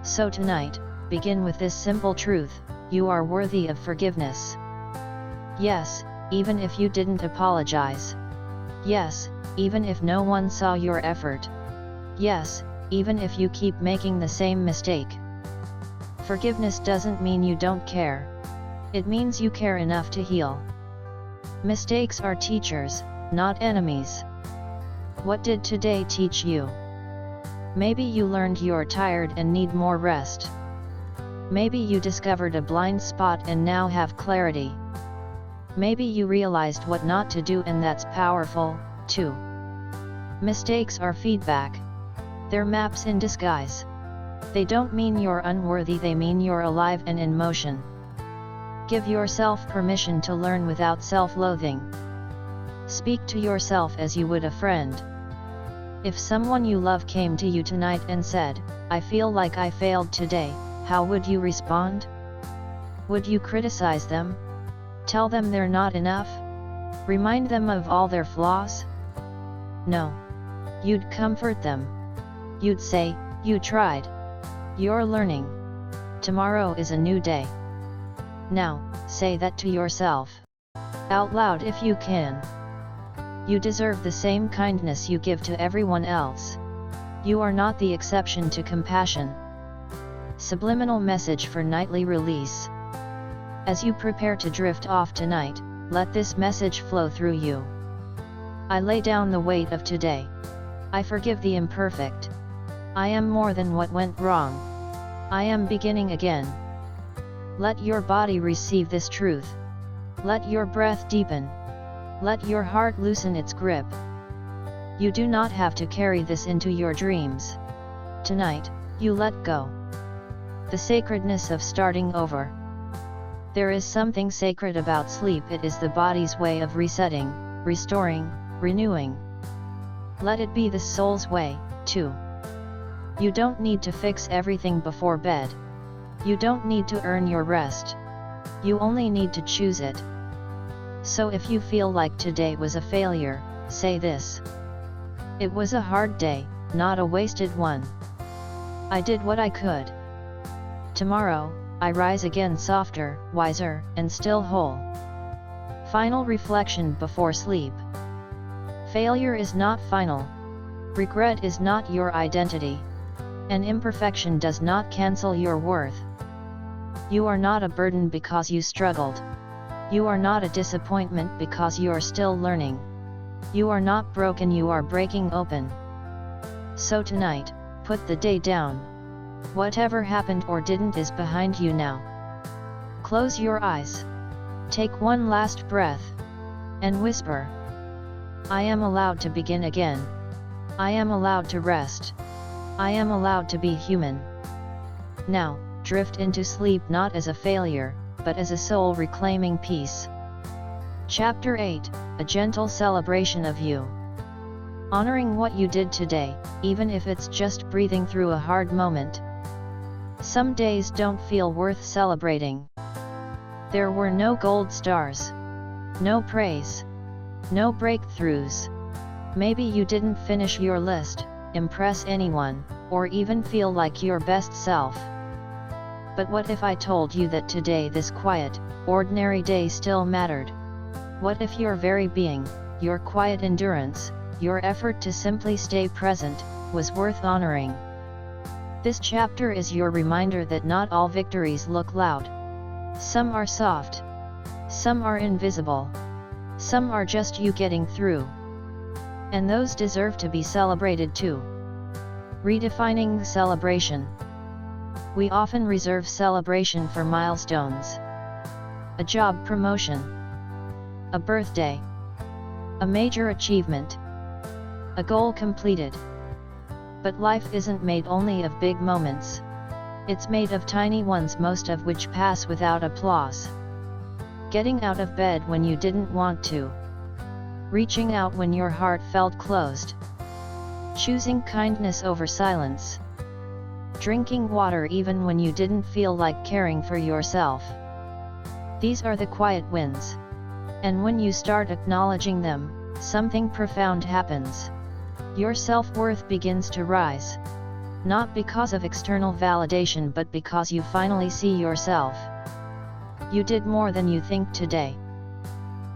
So tonight, begin with this simple truth, you are worthy of forgiveness. Yes, even if you didn't apologize. Yes, even if no one saw your effort. Yes, even if you keep making the same mistake. Forgiveness doesn't mean you don't care. It means you care enough to heal. Mistakes are teachers, not enemies. What did today teach you? Maybe you learned you're tired and need more rest. Maybe you discovered a blind spot and now have clarity. Maybe you realized what not to do, and that's powerful, too. Mistakes are feedback. They're maps in disguise. They don't mean you're unworthy, they mean you're alive and in motion. Give yourself permission to learn without self-loathing. Speak to yourself as you would a friend. If someone you love came to you tonight and said, I feel like I failed today, how would you respond? Would you criticize them? Tell them they're not enough? Remind them of all their flaws? No. You'd comfort them. You'd say, you tried. You're learning. Tomorrow is a new day. Now, say that to yourself. Out loud if you can. You deserve the same kindness you give to everyone else. You are not the exception to compassion. Subliminal message for nightly release. As you prepare to drift off tonight, let this message flow through you. I lay down the weight of today. I forgive the imperfect. I am more than what went wrong. I am beginning again. Let your body receive this truth. Let your breath deepen. Let your heart loosen its grip. You do not have to carry this into your dreams. Tonight, you let go. The sacredness of starting over. There is something sacred about sleep. It is the body's way of resetting, restoring, renewing. Let it be the soul's way, too. You don't need to fix everything before bed. You don't need to earn your rest. You only need to choose it. So if you feel like today was a failure, say this. It was a hard day, not a wasted one. I did what I could. Tomorrow, I rise again softer, wiser, and still whole. Final reflection before sleep. Failure is not final. Regret is not your identity. An imperfection does not cancel your worth. You are not a burden because you struggled. You are not a disappointment because you are still learning. You are not broken, you are breaking open. So tonight, put the day down. Whatever happened or didn't is behind you now. Close your eyes. Take one last breath. And whisper. I am allowed to begin again. I am allowed to rest. I am allowed to be human. Now, drift into sleep not as a failure, but as a soul reclaiming peace. Chapter 8, A Gentle Celebration of You. Honoring what you did today, even if it's just breathing through a hard moment. Some days don't feel worth celebrating. There were no gold stars. No praise. No breakthroughs. Maybe you didn't finish your list, impress anyone, or even feel like your best self. But what if I told you that today, this quiet, ordinary day still mattered? What if your very being, your quiet endurance, your effort to simply stay present, was worth honoring? This chapter is your reminder that not all victories look loud. Some are soft. Some are invisible. Some are just you getting through. And those deserve to be celebrated too. Redefining celebration. We often reserve celebration for milestones. A job promotion. A birthday. A major achievement. A goal completed. But life isn't made only of big moments. It's made of tiny ones, most of which pass without applause. Getting out of bed when you didn't want to. Reaching out when your heart felt closed. Choosing kindness over silence. Drinking water even when you didn't feel like caring for yourself. These are the quiet wins. And when you start acknowledging them, something profound happens. Your self-worth begins to rise. Not because of external validation, but because you finally see yourself. You did more than you think today.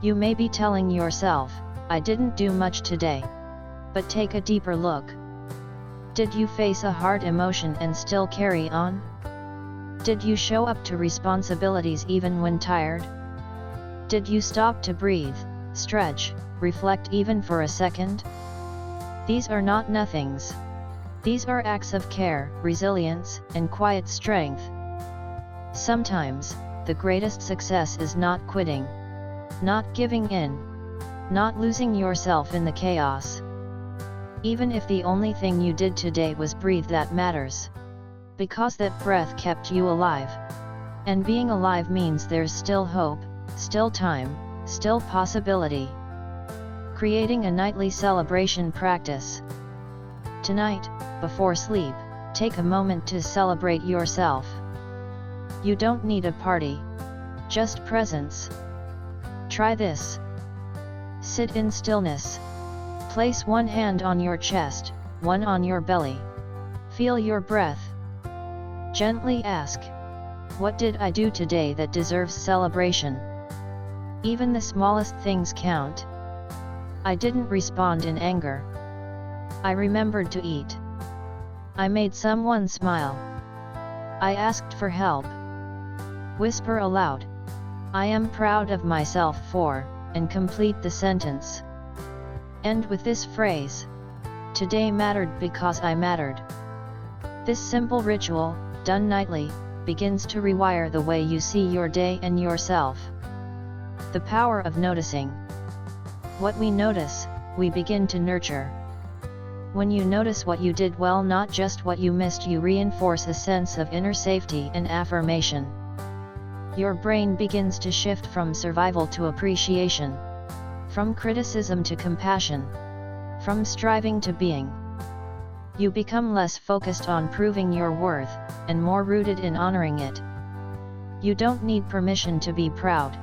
You may be telling yourself, I didn't do much today. But take a deeper look. Did you face a hard emotion and still carry on? Did you show up to responsibilities even when tired? Did you stop to breathe, stretch, reflect even for a second? These are not nothings. These are acts of care, resilience, and quiet strength. Sometimes, the greatest success is not quitting. Not giving in. Not losing yourself in the chaos. Even if the only thing you did today was breathe, that matters. Because that breath kept you alive. And being alive means there's still hope, still time, still possibility. Creating a nightly celebration practice. Tonight, before sleep, take a moment to celebrate yourself. You don't need a party. Just presence. Try this. Sit in stillness. Place one hand on your chest, one on your belly. Feel your breath. Gently ask, what did I do today that deserves celebration? Even the smallest things count. I didn't respond in anger. I remembered to eat. I made someone smile. I asked for help. Whisper aloud, I am proud of myself for, and complete the sentence. End with this phrase. Today mattered because I mattered. This simple ritual, done nightly, begins to rewire the way you see your day and yourself. The power of noticing. What we notice, we begin to nurture. When you notice what you did well, not just what you missed, you reinforce a sense of inner safety and affirmation. Your brain begins to shift from survival to appreciation, from criticism to compassion, from striving to being. You become less focused on proving your worth, and more rooted in honoring it. You don't need permission to be proud.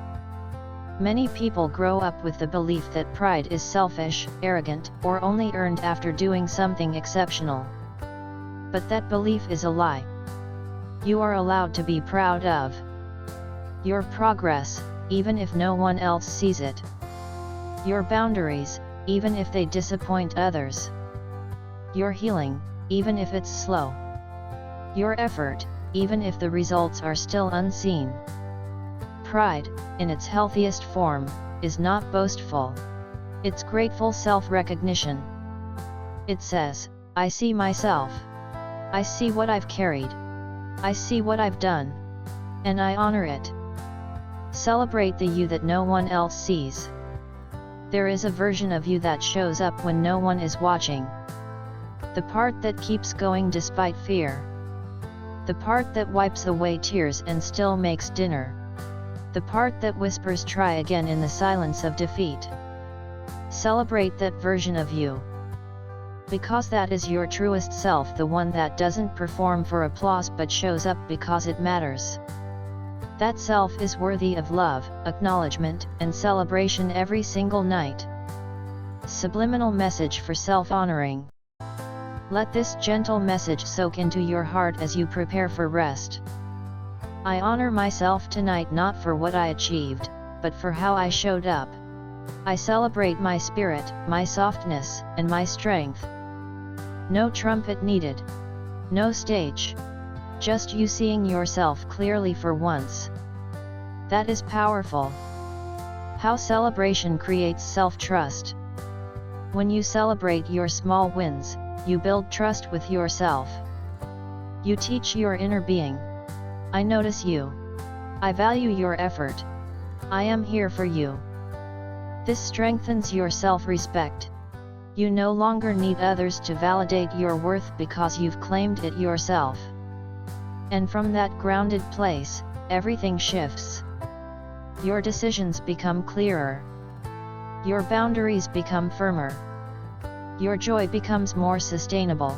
Many people grow up with the belief that pride is selfish, arrogant, or only earned after doing something exceptional. But that belief is a lie. You are allowed to be proud of your progress, even if no one else sees it. Your boundaries, even if they disappoint others. Your healing, even if it's slow. Your effort, even if the results are still unseen. Pride, in its healthiest form, is not boastful. It's grateful self-recognition. It says, I see myself. I see what I've carried. I see what I've done. And I honor it. Celebrate the you that no one else sees. There is a version of you that shows up when no one is watching. The part that keeps going despite fear. The part that wipes away tears and still makes dinner. The part that whispers try again in the silence of defeat. Celebrate that version of you. Because that is your truest self, the one that doesn't perform for applause but shows up because it matters. That self is worthy of love, acknowledgement, and celebration every single night. Subliminal message for self-honoring. Let this gentle message soak into your heart as you prepare for rest. I honor myself tonight not for what I achieved, but for how I showed up. I celebrate my spirit, my softness, and my strength. No trumpet needed. No stage. Just you seeing yourself clearly for once. That is powerful. How celebration creates self-trust. When you celebrate your small wins, you build trust with yourself. You teach your inner being, I notice you. I value your effort. I am here for you. This strengthens your self-respect. You no longer need others to validate your worth because you've claimed it yourself. And from that grounded place, everything shifts. Your decisions become clearer. Your boundaries become firmer. Your joy becomes more sustainable.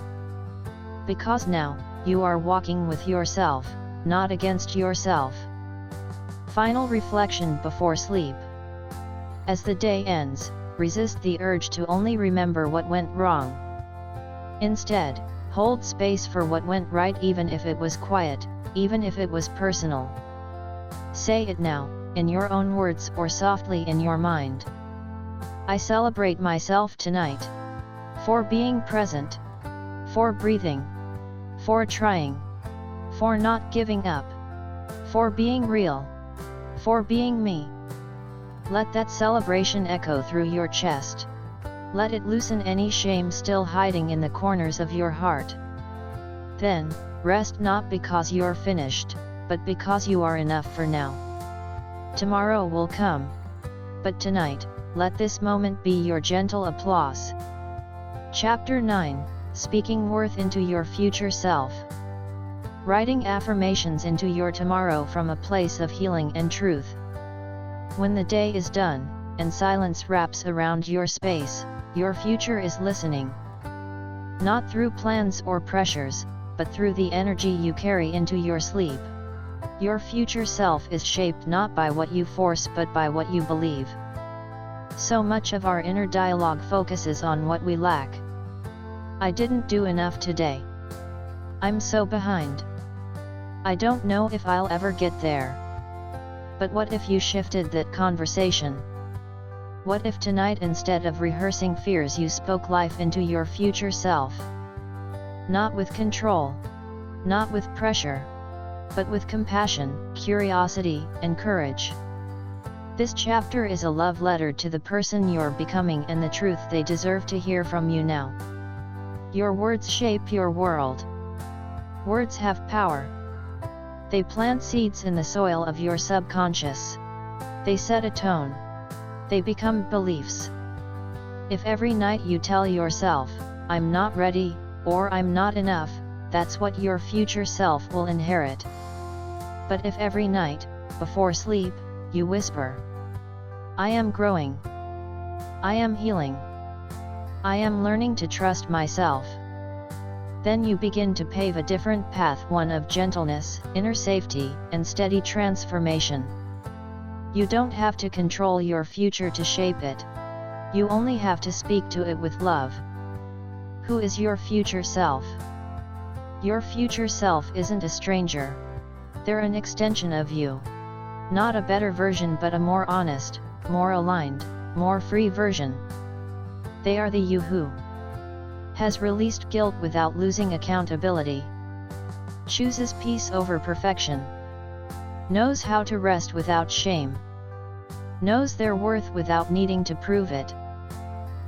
Because now, you are walking with yourself, not against yourself. Final reflection before sleep. As the day ends, resist the urge to only remember what went wrong. Instead, hold space for what went right, even if it was quiet, even if it was personal. Say it now, in your own words or softly in your mind. I celebrate myself tonight. For being present. For breathing. For trying. For not giving up. For being real. For being me. Let that celebration echo through your chest. Let it loosen any shame still hiding in the corners of your heart. Then, rest not because you're finished, but because you are enough for now. Tomorrow will come. But tonight, let this moment be your gentle applause. Chapter 9, Speaking Worth into Your Future Self. Writing affirmations into your tomorrow from a place of healing and truth. When the day is done, and silence wraps around your space, your future is listening. Not through plans or pressures, but through the energy you carry into your sleep. Your future self is shaped not by what you force but by what you believe. So much of our inner dialogue focuses on what we lack. I didn't do enough today. I'm so behind. I don't know if I'll ever get there. But what if you shifted that conversation? What if tonight, instead of rehearsing fears, you spoke life into your future self? Not with control, not with pressure, but with compassion, curiosity, and courage. This chapter is a love letter to the person you're becoming and the truth they deserve to hear from you now. Your words shape your world. Words have power. They plant seeds in the soil of your subconscious. They set a tone. They become beliefs. If every night you tell yourself, "I'm not ready," or "I'm not enough," that's what your future self will inherit. But if every night, before sleep, you whisper, "I am growing. I am healing. I am learning to trust myself," then you begin to pave a different path, one of gentleness, inner safety, and steady transformation. You don't have to control your future to shape it. You only have to speak to it with love. Who is your future self? Your future self isn't a stranger. They're an extension of you. Not a better version, but a more honest, more aligned, more free version. They are the you who has released guilt without losing accountability, chooses peace over perfection, knows how to rest without shame, knows their worth without needing to prove it.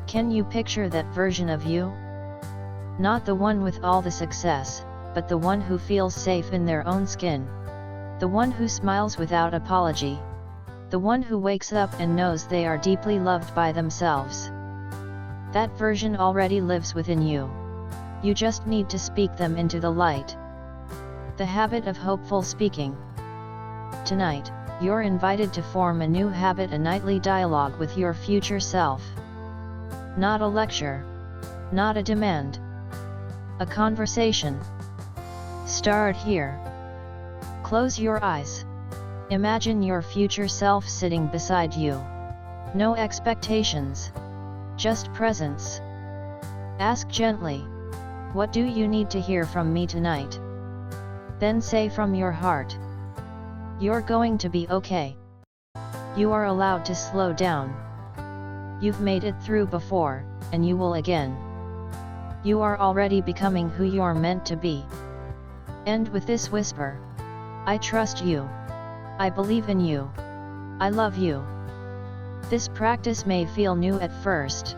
Can you picture that version of you? Not the one with all the success, but the one who feels safe in their own skin. The one who smiles without apology. The one who wakes up and knows they are deeply loved by themselves. That version already lives within you. You just need to speak them into the light. The habit of hopeful speaking. Tonight, you're invited to form a new habit, a nightly dialogue with your future self. Not a lecture. Not a demand. A conversation. Start here. Close your eyes. Imagine your future self sitting beside you. No expectations. Just presence. Ask gently, "What do you need to hear from me tonight?" Then say from your heart, "You're going to be okay. You are allowed to slow down. You've made it through before, and you will again. You are already becoming who you're meant to be." End with this whisper. "I trust you. I believe in you. I love you." This practice may feel new at first,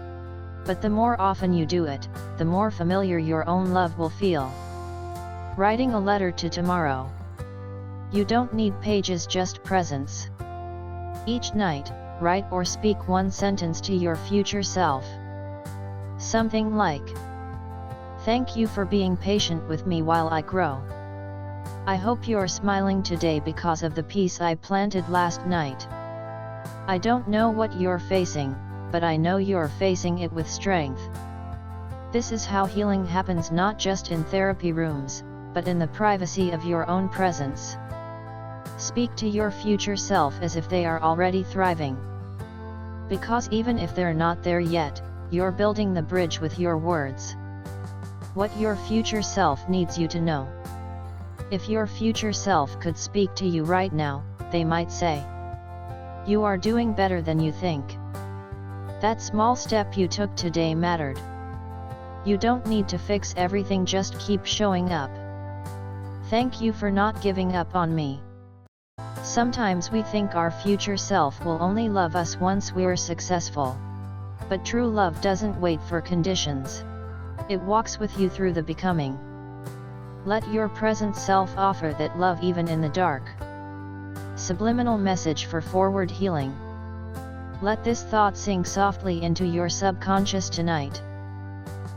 but the more often you do it, the more familiar your own love will feel. Writing a letter to tomorrow. You don't need pages, just presence. Each night, write or speak one sentence to your future self. Something like, "Thank you for being patient with me while I grow. I hope you're smiling today because of the peace I planted last night. I don't know what you're facing, but I know you're facing it with strength." This is how healing happens, not just in therapy rooms, but in the privacy of your own presence. Speak to your future self as if they are already thriving. Because even if they're not there yet, you're building the bridge with your words. What your future self needs you to know. If your future self could speak to you right now, they might say, "You are doing better than you think. That small step you took today mattered. You don't need to fix everything, just keep showing up. Thank you for not giving up on me." Sometimes we think our future self will only love us once we're successful. But true love doesn't wait for conditions. It walks with you through the becoming. Let your present self offer that love even in the dark. Subliminal message for forward healing. Let this thought sink softly into your subconscious tonight.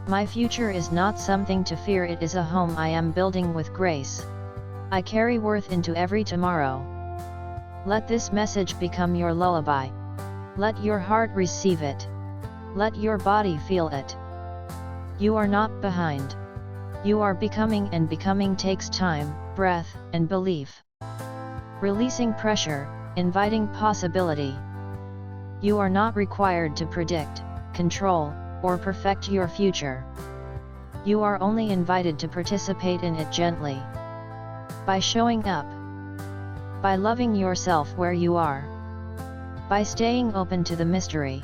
My future is not something to fear, it is a home I am building with grace. I carry worth into every tomorrow. Let this message become your lullaby. Let your heart receive it. Let your body feel it. You are not behind. You are becoming, and becoming takes time, breath, and belief. Releasing pressure, inviting possibility. You are not required to predict, control, or perfect your future. You are only invited to participate in it gently. By showing up. By loving yourself where you are. By staying open to the mystery.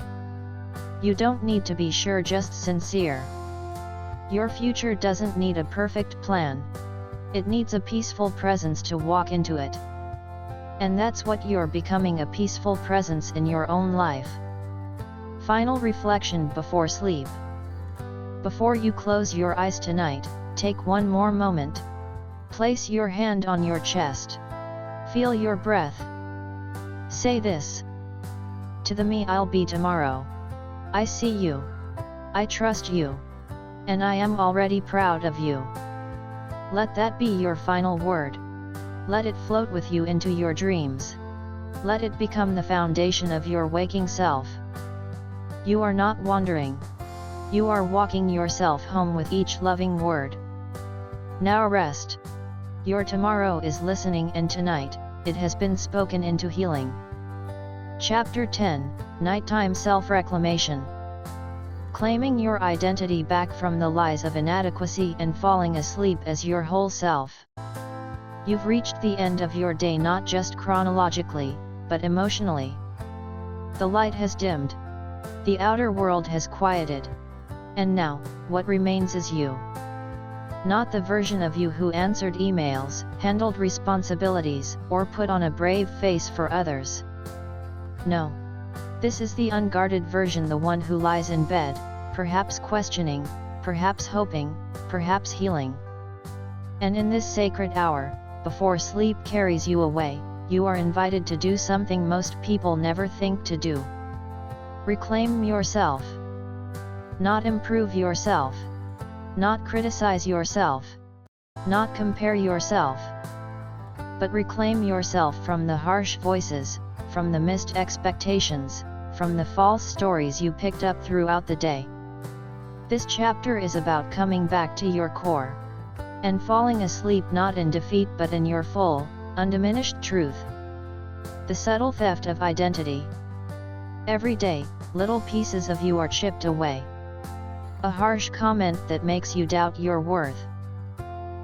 You don't need to be sure, just sincere. Your future doesn't need a perfect plan. It needs a peaceful presence to walk into it. And that's what you're becoming, a peaceful presence in your own life. Final reflection before sleep. Before you close your eyes tonight, take one more moment. Place your hand on your chest. Feel your breath. Say this. To the me I'll be tomorrow. I see you. I trust you. And I am already proud of you. Let that be your final word. Let it float with you into your dreams. Let it become the foundation of your waking self. You are not wandering. You are walking yourself home with each loving word. Now rest. Your tomorrow is listening, and tonight, it has been spoken into healing. Chapter 10, Nighttime Self-Reclamation. Claiming your identity back from the lies of inadequacy and falling asleep as your whole self. You've reached the end of your day, not just chronologically, but emotionally. The light has dimmed. The outer world has quieted. And now, what remains is you. Not the version of you who answered emails, handled responsibilities, or put on a brave face for others. No. This is the unguarded version, the one who lies in bed, perhaps questioning, perhaps hoping, perhaps healing. And in this sacred hour, before sleep carries you away, you are invited to do something most people never think to do. Reclaim yourself. Not improve yourself. Not criticize yourself. Not compare yourself. But reclaim yourself from the harsh voices, from the missed expectations, from the false stories you picked up throughout the day. This chapter is about coming back to your core. And falling asleep not in defeat but in your full, undiminished truth. The subtle theft of identity. Every day, little pieces of you are chipped away. A harsh comment that makes you doubt your worth.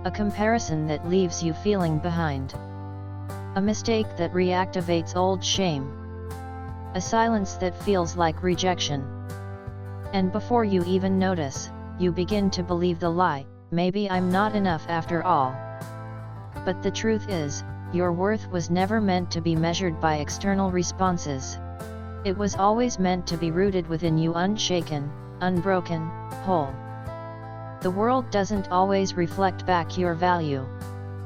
A comparison that leaves you feeling behind. A mistake that reactivates old shame. A silence that feels like rejection. And before you even notice, you begin to believe the lie, maybe I'm not enough after all. But the truth is, your worth was never meant to be measured by external responses. It was always meant to be rooted within you, unshaken, unbroken, whole. The world doesn't always reflect back your value.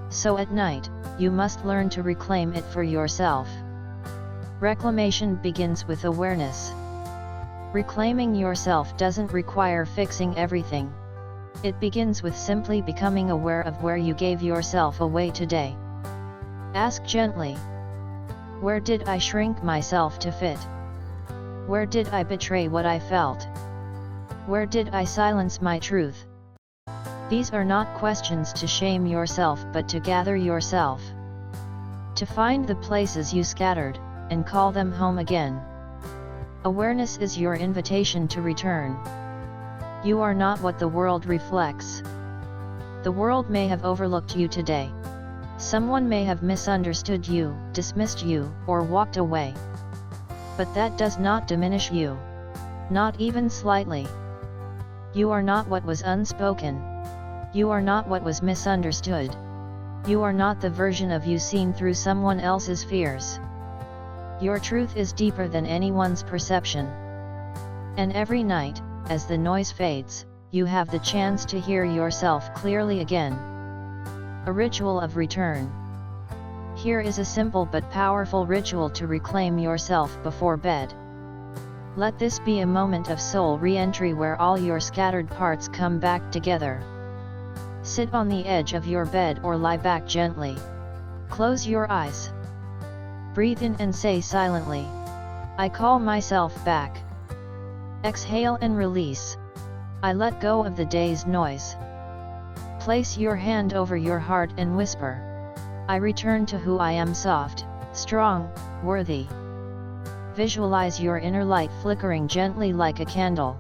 So at night, you must learn to reclaim it for yourself. Reclamation begins with awareness. Reclaiming yourself doesn't require fixing everything. It begins with simply becoming aware of where you gave yourself away today. Ask gently. Where did I shrink myself to fit? Where did I betray what I felt? Where did I silence my truth? These are not questions to shame yourself but to gather yourself. To find the places you scattered, and call them home again. Awareness is your invitation to return. You are not what the world reflects. The world may have overlooked you today. Someone may have misunderstood you, dismissed you, or walked away. But that does not diminish you. Not even slightly. You are not what was unspoken. You are not what was misunderstood. You are not the version of you seen through someone else's fears. Your truth is deeper than anyone's perception. And every night, as the noise fades, you have the chance to hear yourself clearly again. A ritual of return. Here is a simple but powerful ritual to reclaim yourself before bed. Let this be a moment of soul re-entry where all your scattered parts come back together. Sit on the edge of your bed or lie back gently. Close your eyes. Breathe in and say silently, I call myself back. Exhale and release. I let go of the day's noise. Place your hand over your heart and whisper, I return to who I am, soft, strong, worthy. Visualize your inner light flickering gently like a candle.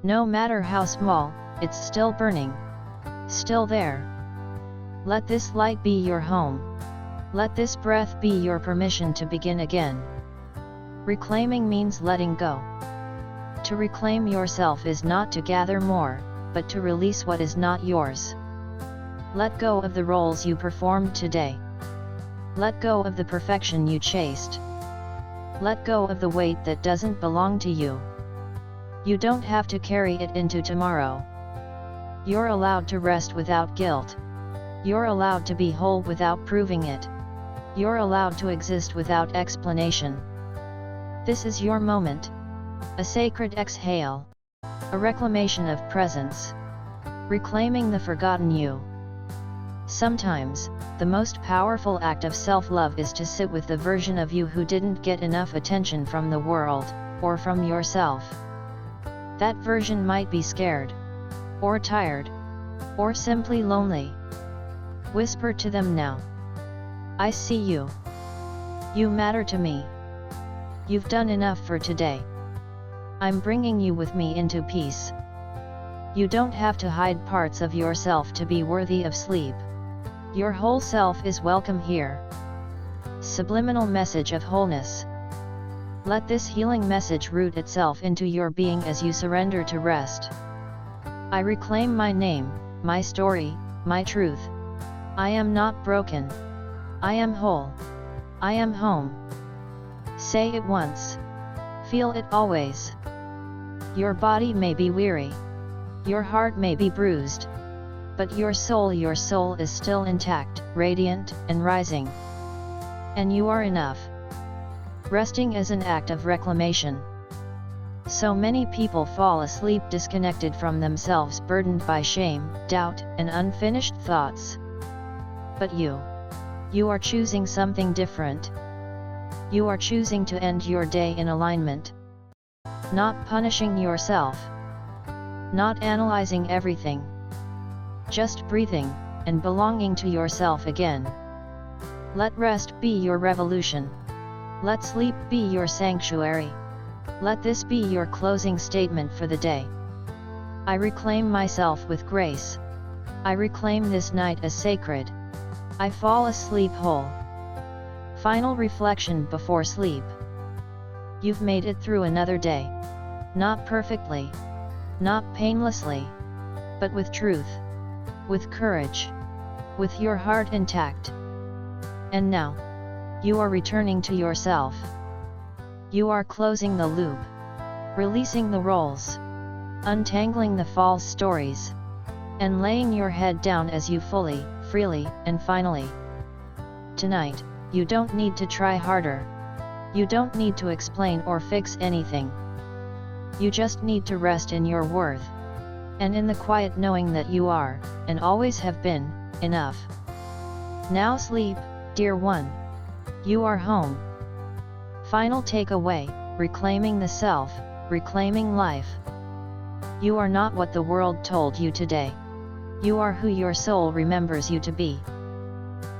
No matter how small, it's still burning. Still there. Let this light be your home. Let this breath be your permission to begin again. Reclaiming means letting go. To reclaim yourself is not to gather more, but to release what is not yours. Let go of the roles you performed today. Let go of the perfection you chased. Let go of the weight that doesn't belong to you. You don't have to carry it into tomorrow. You're allowed to rest without guilt. You're allowed to be whole without proving it. You're allowed to exist without explanation. This is your moment. A sacred exhale. A reclamation of presence. Reclaiming the forgotten you. Sometimes, the most powerful act of self-love is to sit with the version of you who didn't get enough attention from the world, or from yourself. That version might be scared, or tired, or simply lonely. Whisper to them now. I see you. You matter to me. You've done enough for today. I'm bringing you with me into peace. You don't have to hide parts of yourself to be worthy of sleep. Your whole self is welcome here. Subliminal message of wholeness. Let this healing message root itself into your being as you surrender to rest. I reclaim my name, my story, my truth. I am not broken. I am whole. I am home. Say it once. Feel it always. Your body may be weary. Your heart may be bruised. But your soul is still intact, radiant, and rising. And you are enough. Resting is an act of reclamation. So many people fall asleep disconnected from themselves, burdened by shame, doubt, and unfinished thoughts. But you are choosing something different. You are choosing to end your day in alignment. Not punishing yourself. Not analyzing everything. Just breathing, and belonging to yourself again. Let rest be your revolution. Let sleep be your sanctuary. Let this be your closing statement for the day. I reclaim myself with grace. I reclaim this night as sacred. I fall asleep whole. Final reflection before sleep. You've made it through another day. Not perfectly. Not painlessly. But with truth. With courage. With your heart intact. And now, you are returning to yourself. You are closing the loop. Releasing the roles. Untangling the false stories. And laying your head down as you fully, freely, and finally. Tonight, you don't need to try harder. You don't need to explain or fix anything. You just need to rest in your worth. And in the quiet knowing that you are, and always have been, enough. Now sleep, dear one. You are home. Final takeaway, reclaiming the self, reclaiming life. You are not what the world told you today. You are who your soul remembers you to be.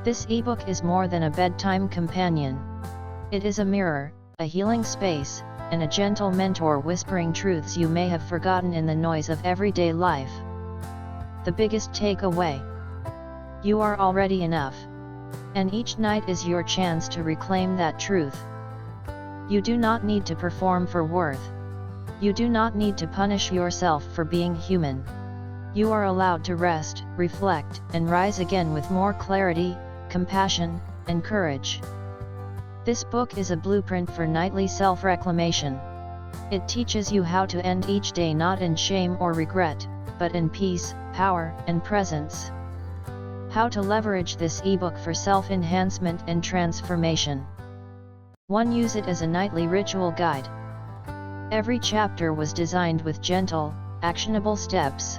This ebook is more than a bedtime companion. It is a mirror, a healing space, and a gentle mentor whispering truths you may have forgotten in the noise of everyday life. The biggest takeaway. You are already enough. And each night is your chance to reclaim that truth. You do not need to perform for worth. You do not need to punish yourself for being human. You are allowed to rest, reflect, and rise again with more clarity, compassion, and courage. This book is a blueprint for nightly self-reclamation. It teaches you how to end each day not in shame or regret, but in peace, power, and presence. How to leverage this ebook for self-enhancement and transformation. 1. Use it as a nightly ritual guide. Every chapter was designed with gentle, actionable steps.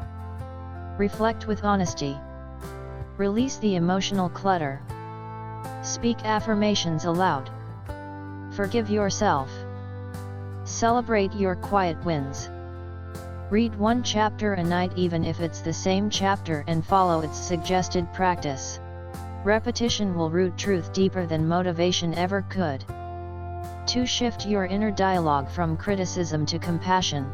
Reflect with honesty. Release the emotional clutter. Speak affirmations aloud. Forgive yourself. Celebrate your quiet wins. Read one chapter a night even if it's the same chapter and follow its suggested practice. Repetition will root truth deeper than motivation ever could. 2. Shift your inner dialogue from criticism to compassion.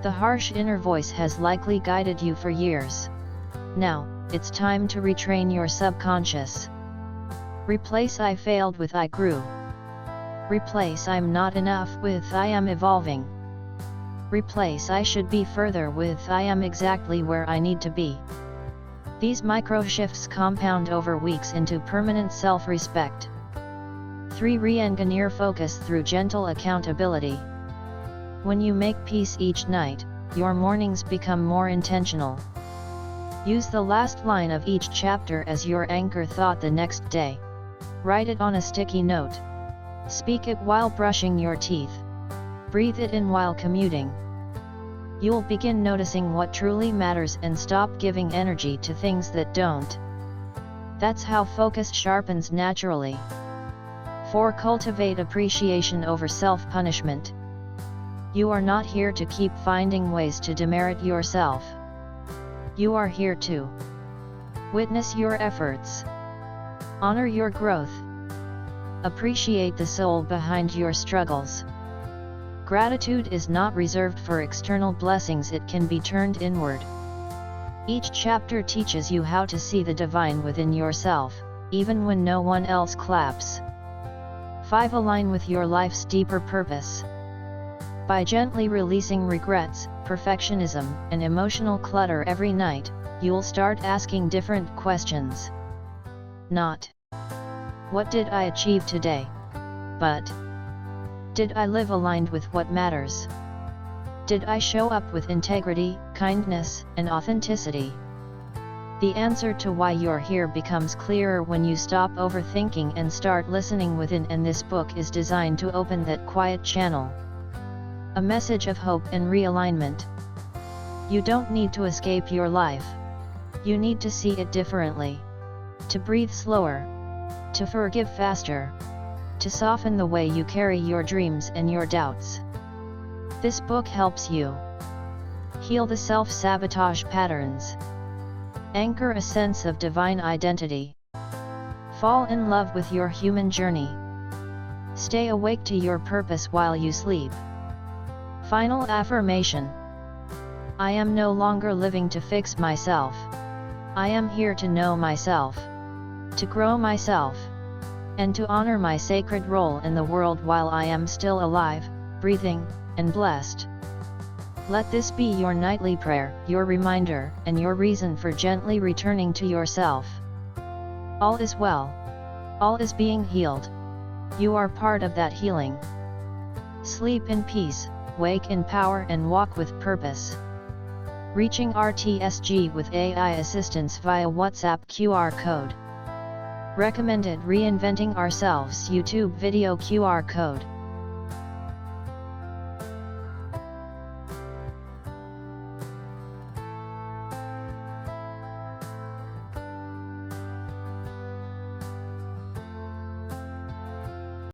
The harsh inner voice has likely guided you for years. Now, it's time to retrain your subconscious. Replace I failed with I grew. Replace I'm not enough with I am evolving. Replace I should be further with I am exactly where I need to be. These micro shifts compound over weeks into permanent self-respect. 3. Re-engineer focus through gentle accountability. When you make peace each night, your mornings become more intentional. Use the last line of each chapter as your anchor thought the next day. Write it on a sticky note. Speak it while brushing your teeth. Breathe it in while commuting. You'll begin noticing what truly matters and stop giving energy to things that don't. That's how focus sharpens naturally. 4. Cultivate appreciation over self-punishment. You are not here to keep finding ways to demerit yourself. You are here to witness your efforts. Honor your growth. Appreciate the soul behind your struggles. Gratitude is not reserved for external blessings, it can be turned inward. Each chapter teaches you how to see the divine within yourself, even when no one else claps. 5. Align with your life's deeper purpose. By gently releasing regrets, perfectionism, and emotional clutter every night, you'll start asking different questions. Not, what did I achieve today? But, did I live aligned with what matters? Did I show up with integrity, kindness, and authenticity? The answer to why you're here becomes clearer when you stop overthinking and start listening within, and this book is designed to open that quiet channel. A message of hope and realignment. You don't need to escape your life. You need to see it differently. To breathe slower. To forgive faster. To soften the way you carry your dreams and your doubts. This book helps you heal the self-sabotage patterns. Anchor a sense of divine identity. Fall in love with your human journey. Stay awake to your purpose while you sleep. Final affirmation. I am no longer living to fix myself. I am here to know myself, to grow myself, and to honor my sacred role in the world while I am still alive, breathing, and blessed. Let this be your nightly prayer, your reminder, and your reason for gently returning to yourself. All is well. All is being healed. You are part of that healing. Sleep in peace, wake in power, and walk with purpose. Reaching RTSG with AI assistance via WhatsApp QR code. Recommended Reinventing Ourselves YouTube video QR code.